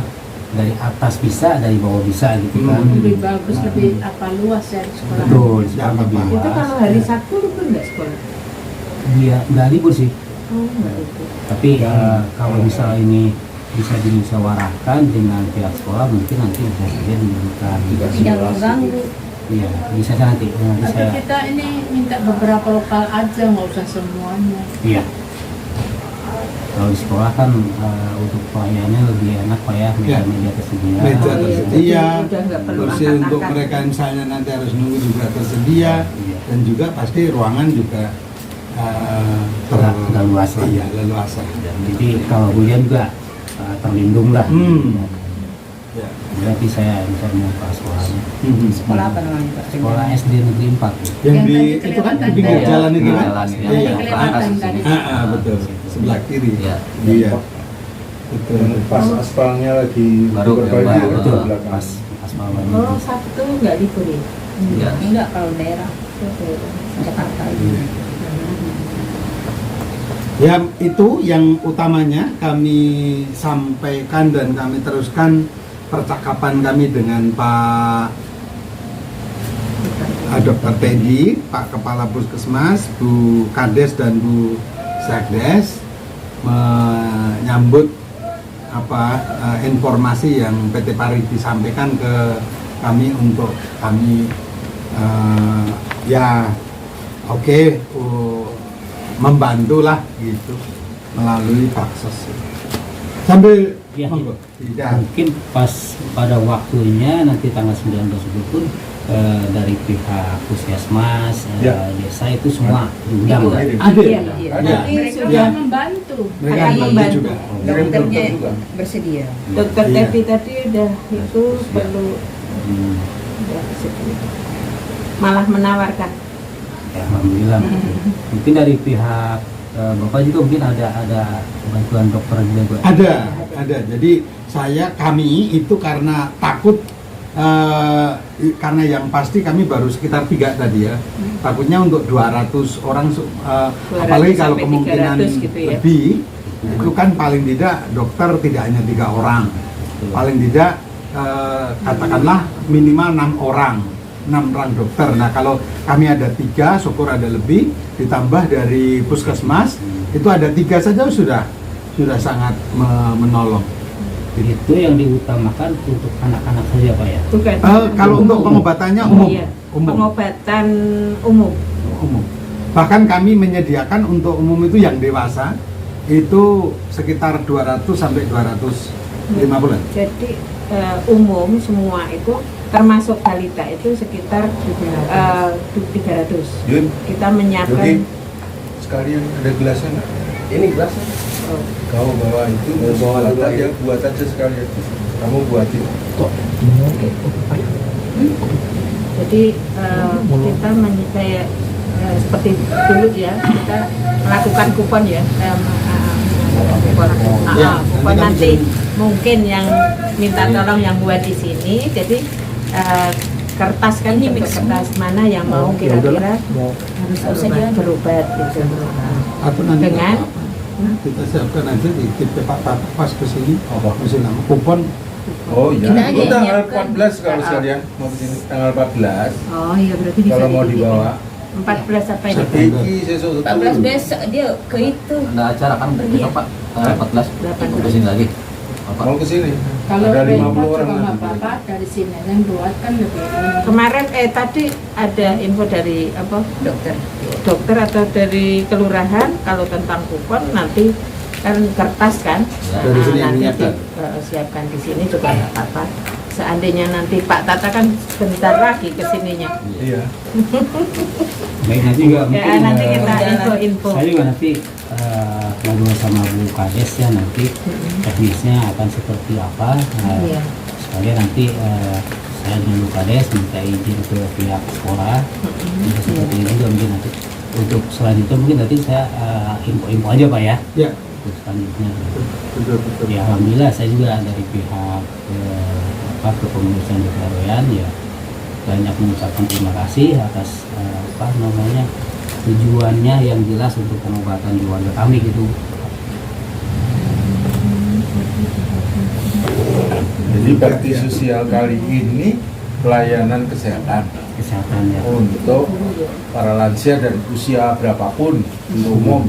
dari atas bisa, dari bawah bisa gitu kan. lebih bagus, lebih luas ya di sekolah. Betul, sekolah lebih luas. Itu kalau hari Sabtu libur nggak sekolah? Iya, nggak libur sih. Nggak libur. Tapi kalau misalnya ini bisa dimusyawarahkan dengan pihak sekolah, mungkin nanti bisa saja diberikan Tidak mengganggu. Iya, bisa saja nanti Tapi saya. kita ini minta beberapa lokal aja, nggak usah semuanya. Iya. Kalau di sekolah kan untuk pelayanannya lebih enak Pak ya, meja tersedia. Meja tersedia, Udah nggak perlu kursi angkat-angkat. untuk mereka misalnya nanti harus nunggu juga tersedia, dan juga pasti ruangan juga leluasa. Iya, leluasa. Jadi kalau hujan juga terlindung lah. Ya. Berarti saya bisa mau ke sekolahnya. Sekolah apa namanya Pak? Sekolah SD Negeri 4. Yang Yang di tadi itu kan di kelihatan pinggir tadi. jalan itu kan? Jalan, Iya. yang kelihatan tadi. Betul. Sebelah kiri. Iya. Iya. Betul. Pas aspalnya lagi Baru diperbaiki baru di betul belakang. pas aspal baru. Oh, Sabtu nggak libur ya? Iya. Enggak kalau daerah Jakarta ini. Ya, itu yang utamanya kami sampaikan dan kami teruskan percakapan kami dengan Pak Dr. Teddy, Pak Kepala Puskesmas, Bu Kades dan Bu Sekdes menyambut informasi yang PT Pari disampaikan ke kami untuk kami membantulah gitu melalui Baksos. Sambil Ya, monggo. mungkin pas pada waktunya nanti tanggal 19 itu pun dari pihak puskesmas, desa itu semua diundang. Ada. Nanti sudah membantu. Mereka Akan membantu. juga. Dokternya bersedia. Dokter Iya. Tepi tadi udah itu perlu udah bersedia. Malah menawarkan. Ya, alhamdulillah. Mungkin dari pihak Bapak juga mungkin ada bantuan dokter juga. Ada. Jadi kami itu karena takut karena yang pasti kami baru sekitar 3 tadi ya. Takutnya untuk 200 orang 200 apalagi kalau sampai kemungkinan 300 gitu ya. lebih itu kan paling tidak dokter tidak hanya 3 orang. Paling tidak katakanlah minimal 6 orang dokter. Nah kalau kami ada 3, syukur ada lebih, ditambah dari puskesmas itu ada 3 saja sudah sangat menolong. Itu yang diutamakan untuk anak-anak saja Pak ya? Bukan. Kalau untuk pengobatannya umum. Iya, pengobatan umum. Bahkan kami menyediakan untuk umum itu yang dewasa itu sekitar 200 sampai 250. Jadi umum semua itu termasuk balita itu sekitar 300. Yun, Kita menyiapkan Yogi, sekalian ada gelasnya nggak? Ini gelasnya. Kau bawa itu, bawa aja, buat aja sekalian. Kamu buatin. jadi kita kayak seperti dulu ya, kita melakukan kupon ya, kupon nanti mungkin yang minta tolong yang buat di sini, jadi kertas kan bentuk kertas mana yang mau kira-kira harus berobat gitu. Atau nanti Dengan kita siapkan aja di Pak pas ke sini masih nama kupon. Oh iya, Kita aja itu yang tanggal nyiapkan. 14 kalau sekalian mau kesini tanggal 14. Oh iya berarti bisa Kalau mau dititipin. dibawa, 14 apa ini? sedikit sesuk 14 besok dia ke itu. Ada acara kan besok Pak, 14 18. kesini lagi. mau kesini. Kalau Ada 50 besok orang juga nggak nanti. apa-apa dari sini yang buat kan lebih enak. Kemarin tadi ada info dari dokter atau dari kelurahan kalau tentang kupon nanti kan kertas kan. Dari sini yang nanti menyiapkan. siapkan di sini juga nggak apa-apa. Seandainya nanti Pak Tata kan sebentar lagi kesininya. Iya. Baik, nanti juga mungkin Nanti kita info-info. saya juga nanti ngobrol sama Bu Kades ya nanti teknisnya akan seperti apa. Iya. Sekalian nanti saya dan Bu Kades minta izin ke pihak sekolah. Bisa seperti ini juga mungkin nanti. Untuk selanjutnya mungkin nanti saya info-info aja Pak ya. Ya, Untuk selanjutnya. betul. Ya alhamdulillah saya juga dari pihak kepengurusan Dekaroyan ya banyak mengucapkan terima kasih atas tujuannya yang jelas untuk pengobatan keluarga kami gitu. Jadi bakti sosial kali ini pelayanan kesehatan Kesehatannya. untuk para lansia dan usia berapapun untuk umum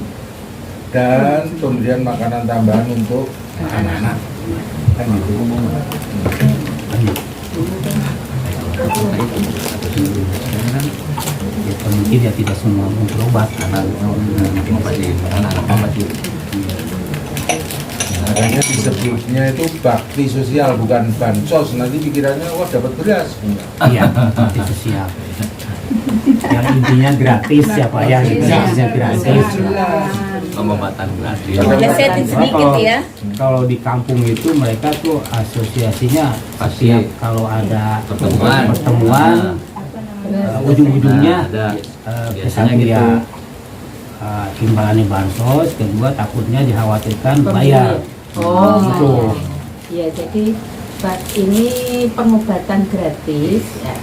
dan pemberian makanan tambahan untuk anak-anak kan gitu. Ya, mungkin ya tidak semua berobat karena Makanya disebutnya itu bakti sosial bukan bansos, nanti pikirannya wah dapat beras. iya bakti sosial. Yang intinya gratis ya Pak ya, intinya gratis. Pengobatan gratis. Lesetin sedikit ya. Kalau di kampung itu mereka tuh asosiasinya Pasti. setiap kalau ada Pertemuan. ujung-ujungnya Ada. biasanya Biasanya dia gitu. imbalannya bansos, kedua takutnya dikhawatirkan bayar. Oh, Gitu. iya. Jadi ini pengobatan gratis. Ya.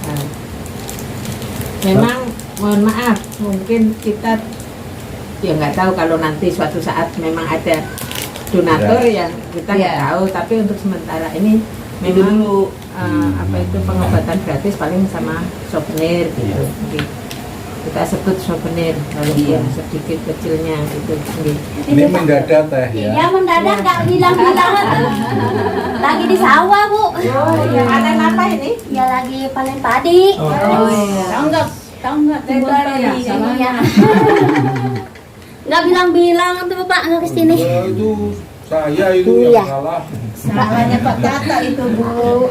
Memang mohon maaf, mungkin kita ya nggak tahu kalau nanti suatu saat memang ada donatur yang kita nggak Ya. tahu. Tapi untuk sementara ini memang apa itu pengobatan gratis paling sama souvenir gitu. Kita sebut souvenir kalau yang sedikit kecilnya gitu. Ini mendadak teh ya. Iya mendadak nggak bilang-bilang. Lagi di sawah Bu. Oh iya. Panen apa ini? Ya lagi panen padi. Oh iya. Tahu nggak timbul ya, padi sama. iya. Nggak bilang-bilang tuh Bapak nggak kesini. Itu saya itu Iya. yang salah. Salahnya Pak Tata itu Bu.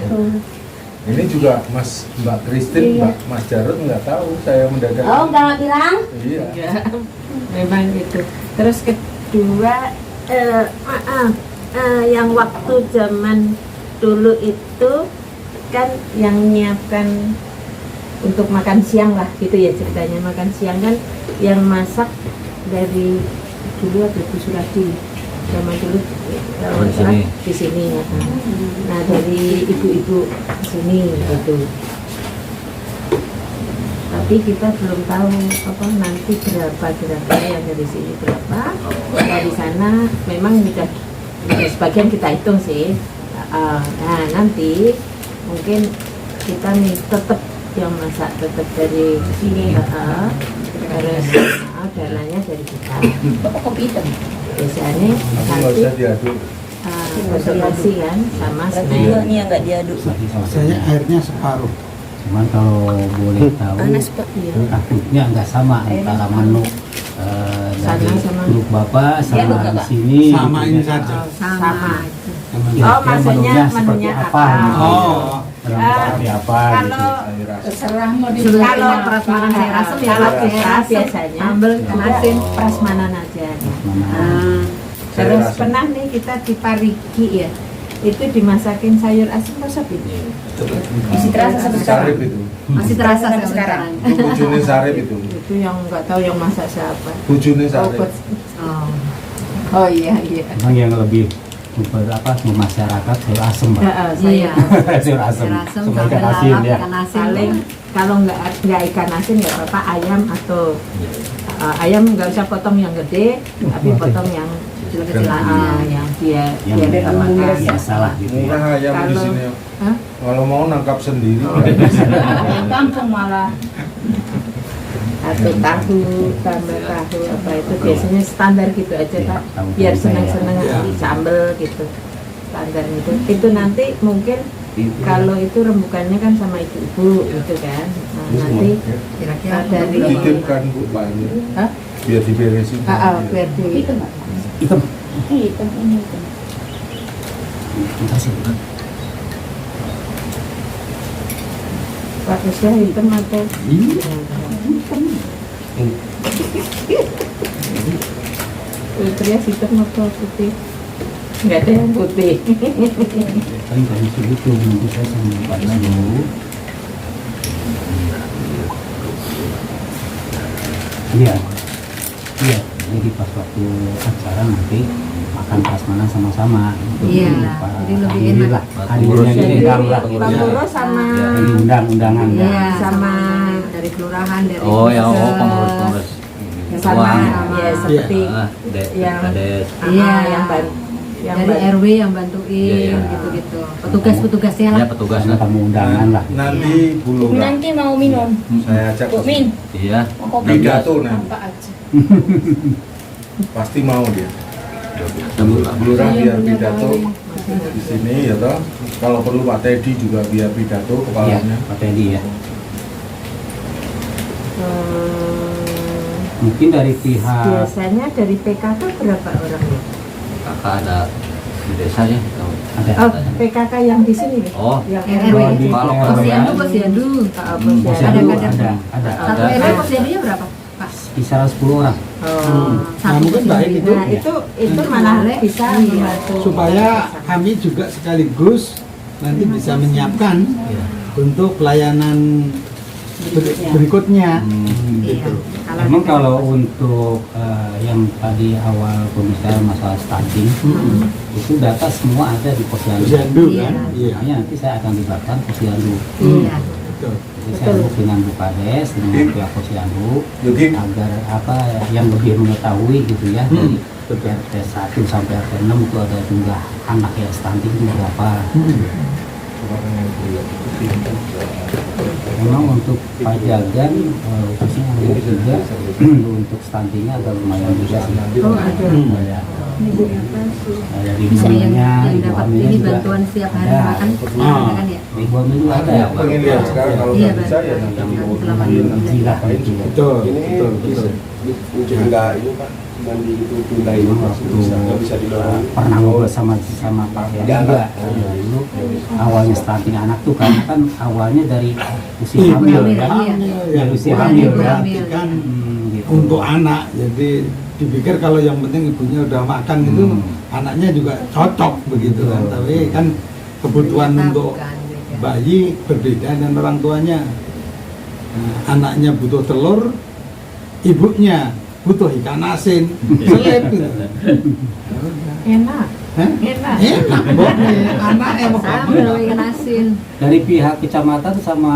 Ini juga Mbak Kristin, Mas Jarod nggak tahu saya mendadak. Oh nggak bilang? Iya. Ya, memang gitu. Terus kedua, yang waktu zaman dulu itu kan yang menyiapkan untuk makan siang lah gitu ya ceritanya. Makan siang kan yang masak dari dulu ada Bu Suradi zaman dulu di sini ya. Nah dari ibu-ibu sini gitu. Tapi kita belum tahu apa nanti berapa yang dari sini berapa. Dari sana memang sudah sebagian kita hitung sih. Nah nanti mungkin kita nih tetap yang masak tetap dari sini. Terus dananya dari kita. Bapak kopi hitam. Biasanya Nggak nanti usah diaduk. konsultasi kan sama snack. Ini yang nggak diaduk. Saya airnya separuh. Cuman kalau boleh tahu, Panas Pak. takutnya nggak sama antara menu dari Sana sama. grup Bapak Iya, sama Kak. di sini. Samain saja. Sama. Kira-kira Oh, maksudnya seperti menunya apa? apa? gitu. Oh. Dalam seperti apa gitu. Kalau Terserah mau di kalau prasmanan saya rasa ya kalau kita biasanya sambel asin prasmanan aja. Mana? Terus Sayur asem. pernah nih kita di Parigi ya, itu dimasakin sayur asam resep itu. Masih terasa sampai sekarang. Sarip itu. Masih terasa sampai sekarang. Itu bujune Sarip itu. Itu yang nggak tahu yang masak siapa. Bujune Sarip. Oh iya iya. Memang yang lebih masyarakat sayur asem, Pak. Saya Sayur asem. Sama ikan asin ya. paling kalau nggak ikan asin nggak apa-apa ayam atau ayam nggak usah potong yang gede, tapi potong yang kecil-kecilan yang biar Yang kita makan. biasa lah gitu ya. Murah ayam di Kalau- sini. Hah? Kalau mau nangkap sendiri. kampung malah. Atau tahu tambah tahu apa itu biasanya standar gitu aja Iya, Pak, tahu biar tempe seneng-seneng ya. sambel gitu standar itu nanti mungkin kalau itu rembukannya kan sama ibu-ibu gitu kan. Nah, nanti Kira-kira dari Dititipkan Bu Pak ini. Hah? Biar diberesin. biar di Itu Pak. Hitam. Hitam ini hitam. Kasih. bagusnya hitam atau Putri hitam atau putih? Nggak ada yang putih. Paling kami segitu nanti saya sama Pak dulu. Iya. Iya. Jadi pas waktu acara nanti makan prasmanan sama-sama. Iya, Para jadi lebih hadirin enak. lah. Hadirinnya Jadi diundang lah. pengurus sama Diundang undangan. Iya, sama dari kelurahan dari Oh ya, desa. pengurus-pengurus. sama Sama. ya seperti yang Kades. Iya. yang dari RW yang bantuin Iya, iya. gitu-gitu. Petugas-petugasnya lah. Ya petugas Karena tamu undangan lah. Nanti Bu Lurah Nanti mau minum. saya ajak Bu Min, Iya. mau kopi. pidato nanti. Apa aja. Pasti mau dia. Temu. Bu Lurah biar pidato di sini ya toh. Kalau perlu Pak Teddy juga biar pidato Iya, kepalanya. Pak Teddy ya. Mungkin dari pihak biasanya dari PKK berapa orang ya? Kakak ada di desa ya. Tahu. ada Oh, PKK yang di sini ya? Oh, Yang RW. RW. di Kalau Posyandu, posyandu. Posyandu Ada. ada. Satu Ada. RW posyandunya berapa? Pak. Kisaran 10 orang. Oh. Nah, mungkin baik itu Nah, itu malah bisa membantu supaya kami juga sekaligus nanti bisa menyiapkan untuk pelayanan berikutnya. Gitu. Memang kalau untuk yang tadi awal pembicaraan masalah stunting itu data semua ada di Posyandu. Posyandu kan? Iya. Makanya nanti saya akan libatkan Posyandu. Iya. Betul. Jadi saya hubungi dengan Bu Kades dengan pihak Posyandu Jadi agar apa yang lebih mengetahui gitu ya dari Betul. RT 1 sampai RT 6 itu ada jumlah anak yang stunting itu berapa. Memang untuk pajagan khususnya yang juga untuk stuntingnya agak lumayan juga sih. Oh ada. Ya. Dari Bisa yang ibu dapat hamilnya ini juga bantuan setiap hari ada. makan. Kan ya. Ibu hamil juga ada ya. Pengen lihat sekarang kalau Iya, nggak bisa ya nanti Bang. Gizi lah kalau itu ya. Betul, Ini betul, bisa betul. enggak ini Pak, mandi itu tunda ini masih bisa, nggak bisa dilarang. Pernah ngobrol sama Pak Heri juga. Dulu awalnya stunting anak tuh karena kan awalnya dari usia Iya, hamil hamil, ya. iya. Dari usia Bukan hamil ya. berarti kan Gitu. untuk anak, jadi dipikir kalau yang penting ibunya udah makan itu anaknya juga cocok begitu kan, tapi kan kebutuhan untuk bayi berbeda dan orang tuanya. Nah, anaknya butuh telur, ibunya butuh ikan asin, selip gitu. Enak. Hah? Enak. Enak, boleh. Anak emang Sambal ikan asin. Dari pihak kecamatan sama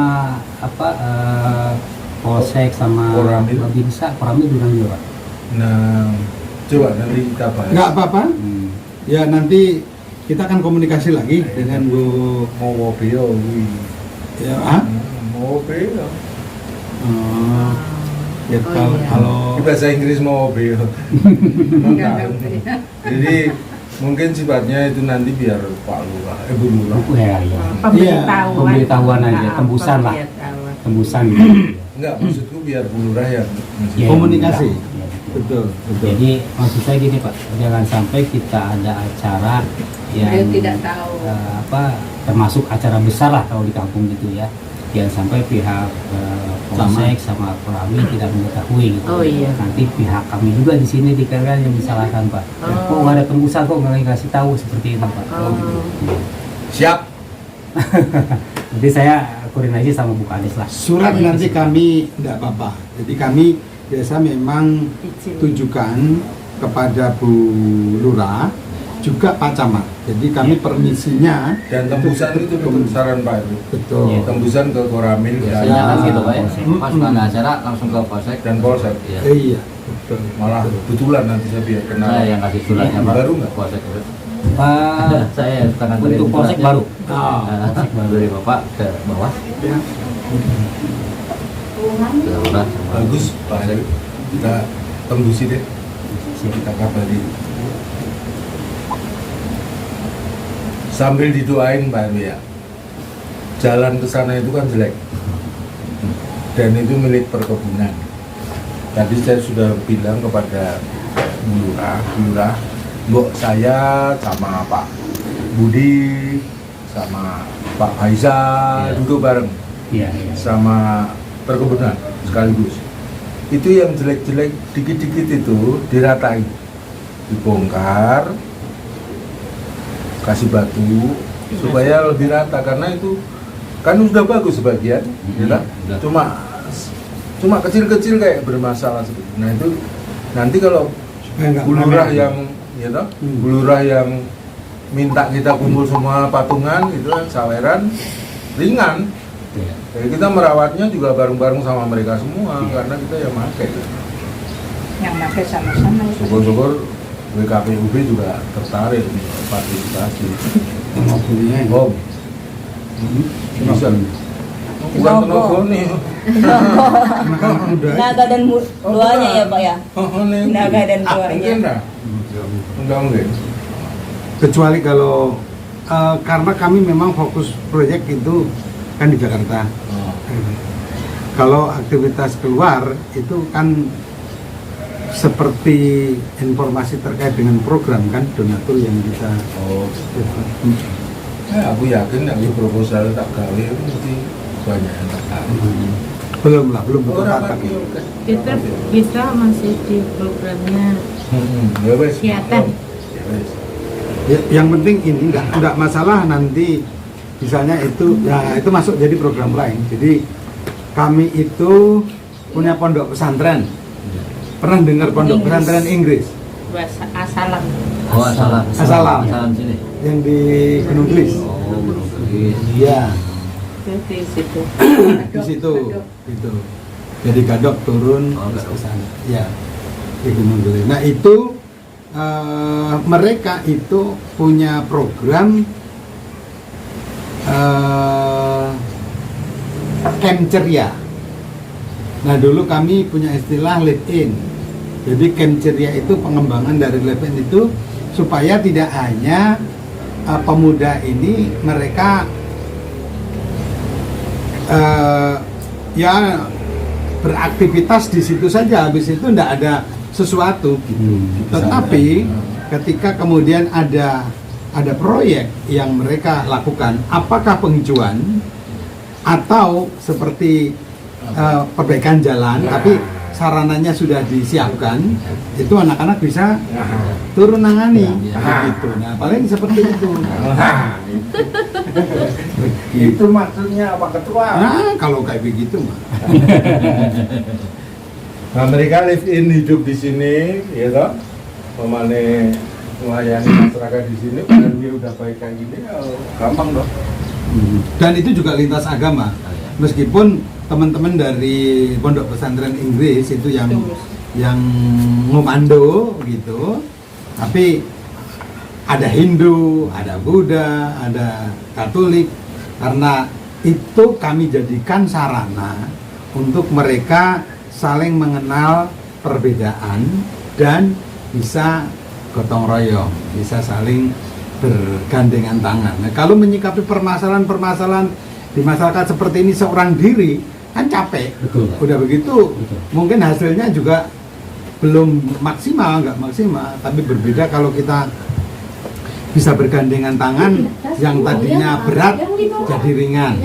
polsek sama Koramil. Babinsa, Koramil bilang juga. Nah, coba nanti kita bahas. nggak apa-apa. Ya nanti kita akan komunikasi lagi dengan Bu. Mau mobil, Ya, mau mobil. ya kalau Ini bahasa Inggris mau mobil. Jadi mungkin sifatnya itu nanti biar Pak Lurah, Bu Lurah. Ya, ya. Pemberitahuan. Pemberitahuan aja, tembusan lah. Tembusan gitu. Enggak, maksudku biar Bu Lurah yang Ya, komunikasi. ya, betul, betul. Jadi maksud saya gini Pak, jangan sampai kita ada acara yang Beliau tidak tahu. termasuk acara besar lah kalau di kampung gitu ya. Jangan sampai pihak polsek sama Koramil tidak mengetahui gitu. Oh, iya. Nanti pihak kami juga di sini dikatakan yang disalahkan Pak. Kok nggak ada tembusan, kok nggak dikasih tahu seperti itu Pak. siap. Jadi saya koordinasi sama Bu Kades lah. Surat nanti kami tidak apa-apa. Jadi kami biasa memang tujukan kepada Bu Lurah juga Pak Camat. Jadi kami permisinya Dan tembusan itu saran Pak itu. betul. Iya. Tembusan ke Koramil Biasanya kan gitu Pak ya. Polsek. Pas nggak ada acara langsung ke polsek. dan Polsek. Iya. Iya, betul. Malah kebetulan nanti saya biar kenal. Saya yang kasih suratnya Pak. Baru nggak? Polsek. Pak, Saya tangan untuk polsek baru. Polsek baru dari Bapak ke bawah. Ya. Ke lurah sama Bagus Pak Heru. Kita tembusi deh. Kita kabari. Sambil didoain Pak Heru ya. Jalan ke sana itu kan jelek. Dan itu milik perkebunan. Tadi saya sudah bilang kepada Bu Lurah, Mbok saya sama Pak Budi, sama Pak Faisal duduk bareng Iya, iya. sama perkebunan sekaligus. Itu yang jelek-jelek dikit-dikit itu diratain, dibongkar, kasih batu supaya lebih rata karena itu kan sudah bagus sebagian, ya kan? Cuma kecil-kecil kayak bermasalah seperti itu. Nah itu nanti kalau Supaya nggak Bu Lurah pamer. yang ya toh, Bu Lurah yang minta kita kumpul semua patungan itu kan saweran ringan. Iya. Jadi kita merawatnya juga bareng-bareng sama mereka semua karena kita yang pakai. Yang pakai sama-sama. Syukur-syukur WKPUB juga tertarik nih partisipasi. Om, bisa. Bukan tenaga nih. Tenaga dan duanya ya Pak ya. Tenaga dan duanya. Mungkin dah. Enggak mungkin. Kecuali kalau karena kami memang fokus proyek itu kan di Jakarta. Kalau aktivitas keluar itu kan seperti informasi terkait dengan program kan donatur yang kita Aku yakin yang proposal tak gawe itu mesti banyak yang tertarik. belum Orang ketepatan. Kita masih di programnya Ya wes. Kesehatan. Ya wes. Yang penting ini enggak masalah nanti misalnya itu ya itu masuk jadi program lain. Jadi kami itu punya pondok pesantren. Pernah dengar pondok pesantren Inggris? Bahasa Asalam. Oh, Asalam. Asalam. Asalam sini. Yang di Gunung Gelis. Oh, Gunung Gelis. Iya, Di situ. di situ itu. Jadi Gadok turun Oh, terus Gadok. ke sana. Iya. Di Gunung Gelis. Nah, itu mereka itu punya program camp ceria. Nah dulu kami punya istilah live in. Jadi camp ceria itu pengembangan dari live in itu supaya tidak hanya pemuda ini mereka ya beraktivitas di situ saja, habis itu tidak ada sesuatu gitu. Tetapi ketika kemudian ada proyek yang mereka lakukan, apakah penghijauan atau seperti perbaikan jalan, tapi sarananya sudah disiapkan, itu anak-anak bisa turun nangani, gitu. Nah, paling seperti itu. Itu maksudnya apa ketua? Nah, kalau kayak begitu mah. Nah, mereka live in hidup di sini, ya toh, memane melayani masyarakat di sini, dan dia udah baik kayak gini, gampang dong. Dan itu juga lintas agama, meskipun teman-teman dari pondok pesantren Inggris itu yang ngomando gitu, tapi ada Hindu, ada Buddha, ada Katolik, karena itu kami jadikan sarana untuk mereka saling mengenal perbedaan dan bisa gotong royong, bisa saling bergandengan tangan. Nah, kalau menyikapi permasalahan-permasalahan di masyarakat seperti ini seorang diri kan capek. Betul. Udah begitu, mungkin hasilnya juga belum maksimal, nggak maksimal. Tapi berbeda kalau kita bisa bergandengan tangan, yang tadinya berat jadi ringan.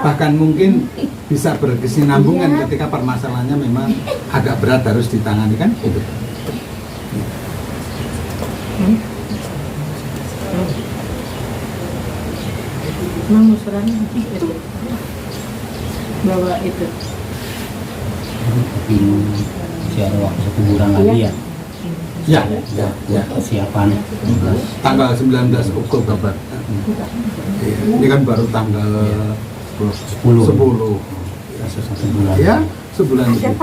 Bahkan mungkin bisa berkesinambungan ketika permasalahannya memang agak berat harus ditangani, kan gitu. Mengusurannya itu bawa itu. Tapi masih ada waktu 1 bulan lagi ya. Ya, Persiapan tanggal 19 Oktober. Ini kan baru tanggal 10. 1 bulan. Ya, sebulan lebih.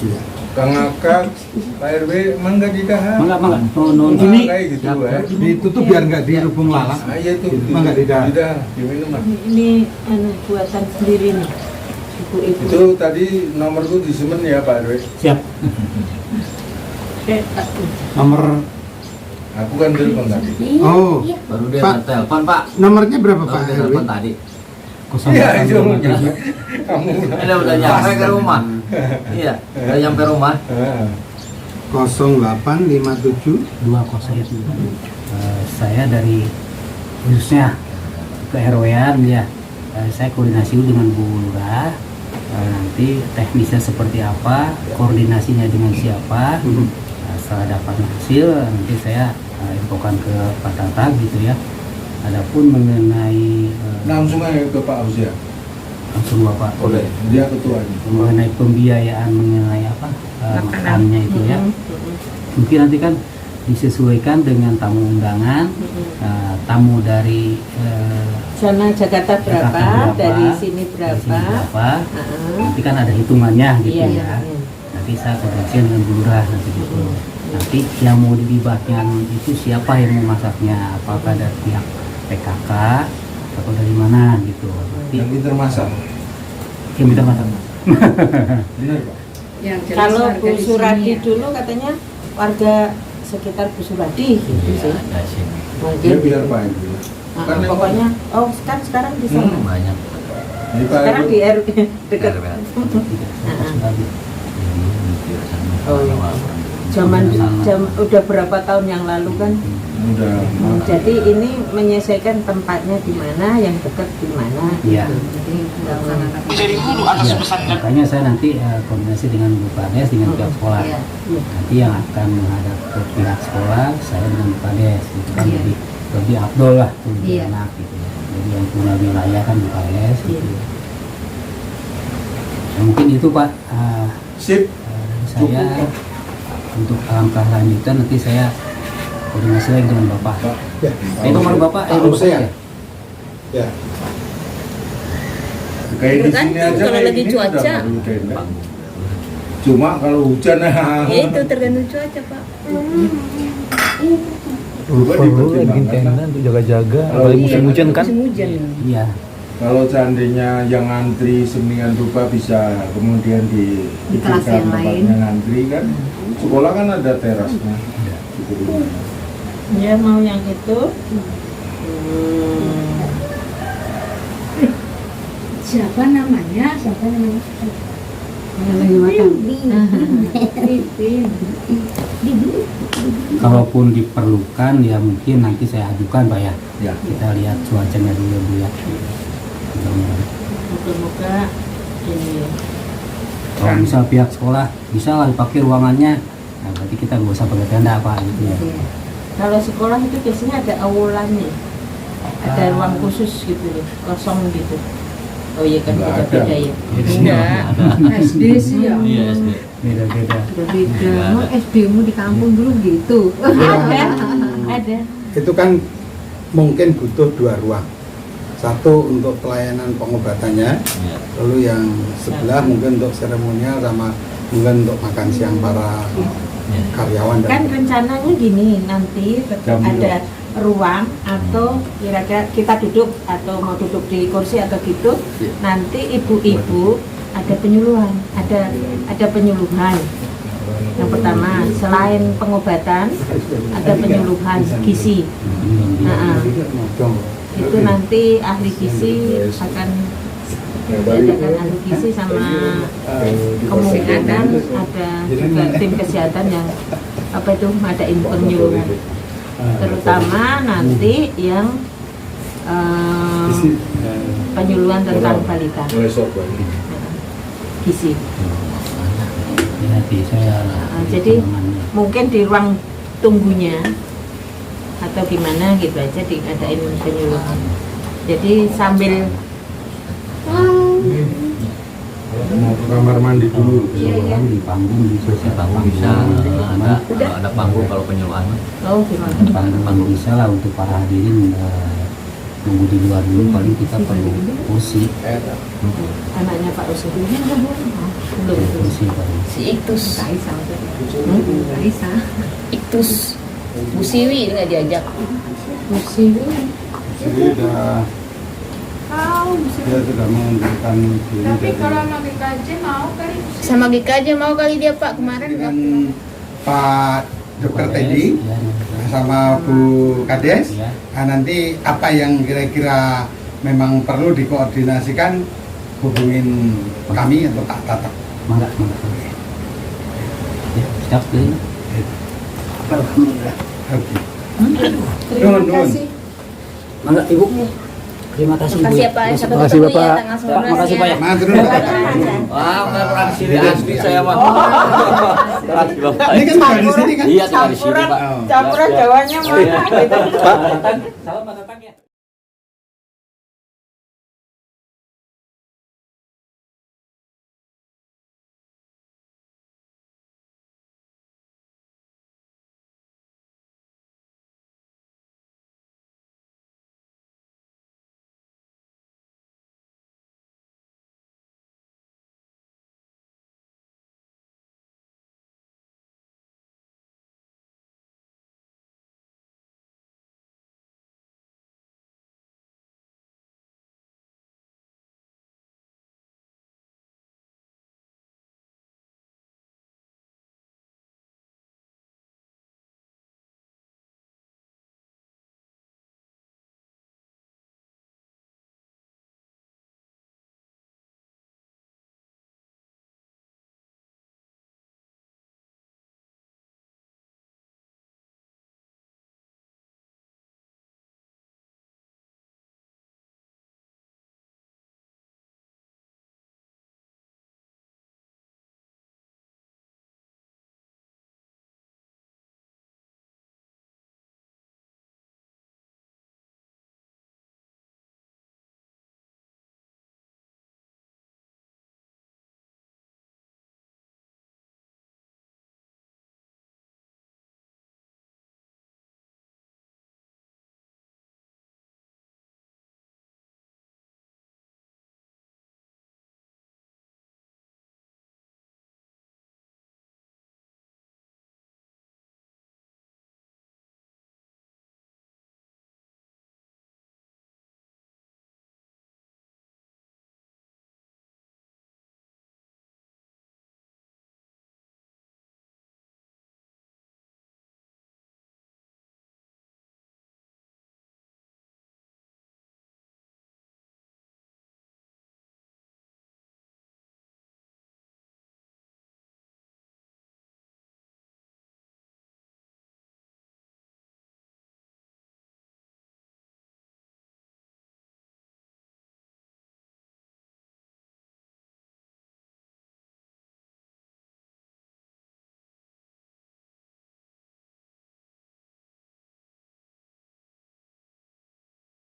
Iya. Kang Akak, Pak RW, emang nggak ditahan? Mangga. Nah, Ini kayak gitu ya. Ditutup biar nggak dirubung lalat. Ah, iya tuh. Emang nggak ditahan. Tidak, diminum lah. Ini buatan sendiri nih. Ibu-ibu. Itu tadi nomorku di semen ya Pak RW. siap. Nomor Aku kan telepon tadi. oh, Baru dia Pak. telepon Pak. nomornya berapa Baru Pak dia RW? telepon tadi. Iya, itu kamu. Ini udah nyampe ke rumah. Iya, udah nyampe rumah. 0857 201. Saya dari khususnya ke RW-an ya. Saya koordinasi dengan Bu Lurah. Nanti teknisnya seperti apa, koordinasinya dengan siapa. Setelah dapat hasil, nanti saya infokan ke Pak Tata gitu ya. Adapun mengenai Langsung aja ke Pak Usia. langsung Bapak Boleh. Dia ketuanya. mengenai pembiayaan mengenai apa makannya itu ya. Mungkin nanti kan disesuaikan dengan tamu undangan, tamu dari Sana Jakarta berapa, dari sini dari sini berapa. berapa. Nanti kan ada hitungannya gitu Iya, ya. Nanti saya koordinasi dengan Bu Lurah nanti gitu. Nanti yang mau dilibatkan itu siapa yang mau masaknya, apakah dari pihak PKK atau dari mana gitu. Nanti Yang pinter masak. yang kita masak. Benar Pak. Kalau Bu Suradi dulu katanya warga sekitar Bu Suradi gitu sih. Dia biar Pak RW. Kan yang- Pokoknya, kan sekarang di sana. Banyak. Ini Pak Sekarang RW. di RW dekat. Oh iya. Udah berapa tahun yang lalu kan. Udah. Jadi ini menyesuaikan tempatnya di mana, yang dekat di mana. Iya. Jadi melaksanakan. Ya, makanya saya nanti koordinasi dengan Bu Kades dengan pihak sekolah. Nanti yang akan menghadap ke pihak sekolah, saya dengan Bu Kades. Itu kan lebih afdol lah, lebih enak gitu ya. Jadi yang punya wilayah kan Bu Kades gitu. Ya, mungkin itu Pak. Sip. Dari saya untuk langkah lanjutan nanti saya koordinasi lagi dengan Bapak. Ya. Itu nomor Bapak, Nomor saya. Ya. Kayak di sini aja kalau kayak lagi gini cuaca. udah perlu tenda. Cuma kalau hujan Ya itu tergantung cuaca Pak. perlu bikin tenda untuk jaga-jaga, apalagi musim hujan kan? Musim hujan. Iya. Kalau seandainya yang ngantri seminingan rupa bisa kemudian kelas dipikirkan yang lain. tempatnya ngantri kan, sekolah kan ada terasnya. Gitu. Ya mau yang itu. Siapa namanya? Yang lagi makan. Kalaupun diperlukan ya mungkin nanti saya ajukan Pak ya. Ya. Kita lihat cuacanya dulu Bu ya. Moga-moga ini. Kalau misal pihak sekolah bisa lah dipakai ruangannya, nah berarti kita nggak usah pakai tenda Pak gitu ya. Kalau sekolah itu biasanya ada aulannya, ada ruang khusus gitu loh, kosong gitu. Oh iya kan Nggak beda-beda ada. ya. Enggak. SD sih ya. Iya, SD. Beda-beda. Berbeda. Emang SD-mu di kampung dulu gitu. Ada. Itu kan mungkin butuh 2 ruang. Satu untuk pelayanan pengobatannya, lalu yang sebelah mungkin untuk seremonial sama mungkin untuk makan siang para karyawan Kan dan rencananya gini, nanti tetap Jam ada ruang atau kira-kira kita duduk atau mau duduk di kursi atau gitu, nanti ibu-ibu ada penyuluhan, ada penyuluhan. Yang pertama, selain pengobatan, ada penyuluhan gizi. Nah, itu nanti ahli gizi akan diadakan ahli gizi sama kemungkinan ada juga tim kesehatan yang ngadain penyuluhan, terutama nanti yang penyuluhan tentang balita gizi. Jadi mungkin di ruang tunggunya atau gimana gitu aja diadain penyuluhan. Jadi sambil Mau ke kamar mandi dulu. Di panggung bisa, Panggung bisa, ada panggung kalau penyuluhan. oh gimana? panggung bisa lah untuk para hadirin nunggu di luar dulu, paling kita perlu kursi. Anaknya Pak Usi belum. Kursi paling. Si Iktus. Kaisa. Kaisa. Iktus. Bu Siwi nggak diajak. jadi dia sudah mengundurkan diri. Tapi dari- kalau mau GKJ mau kali. Sama Gika aja mau kali dia Pak kemarin. dengan Pak Dr. Teddy sama Bu Kades. Nah, nanti apa yang kira-kira memang perlu dikoordinasikan, hubungin kami atau Pak Tatak. Mangga. Ya, siap deh. Alhamdulillah. Oke. Terima kasih. Mangga Ibu. Terima kasih Bu. Makasih ya Pak. Sampai Makasih, ketemu ya Bapak. tanggal 19 Makasih, Pak, ya. Matur nuwun, Pak. Wah, nggak pernah di sini asli saya mah. Makasih Bapak. Ini kan tinggal di sini kan? Iya, tinggal di sini Pak. Campuran Jawanya mana gitu. Salam Pak Tatang ya.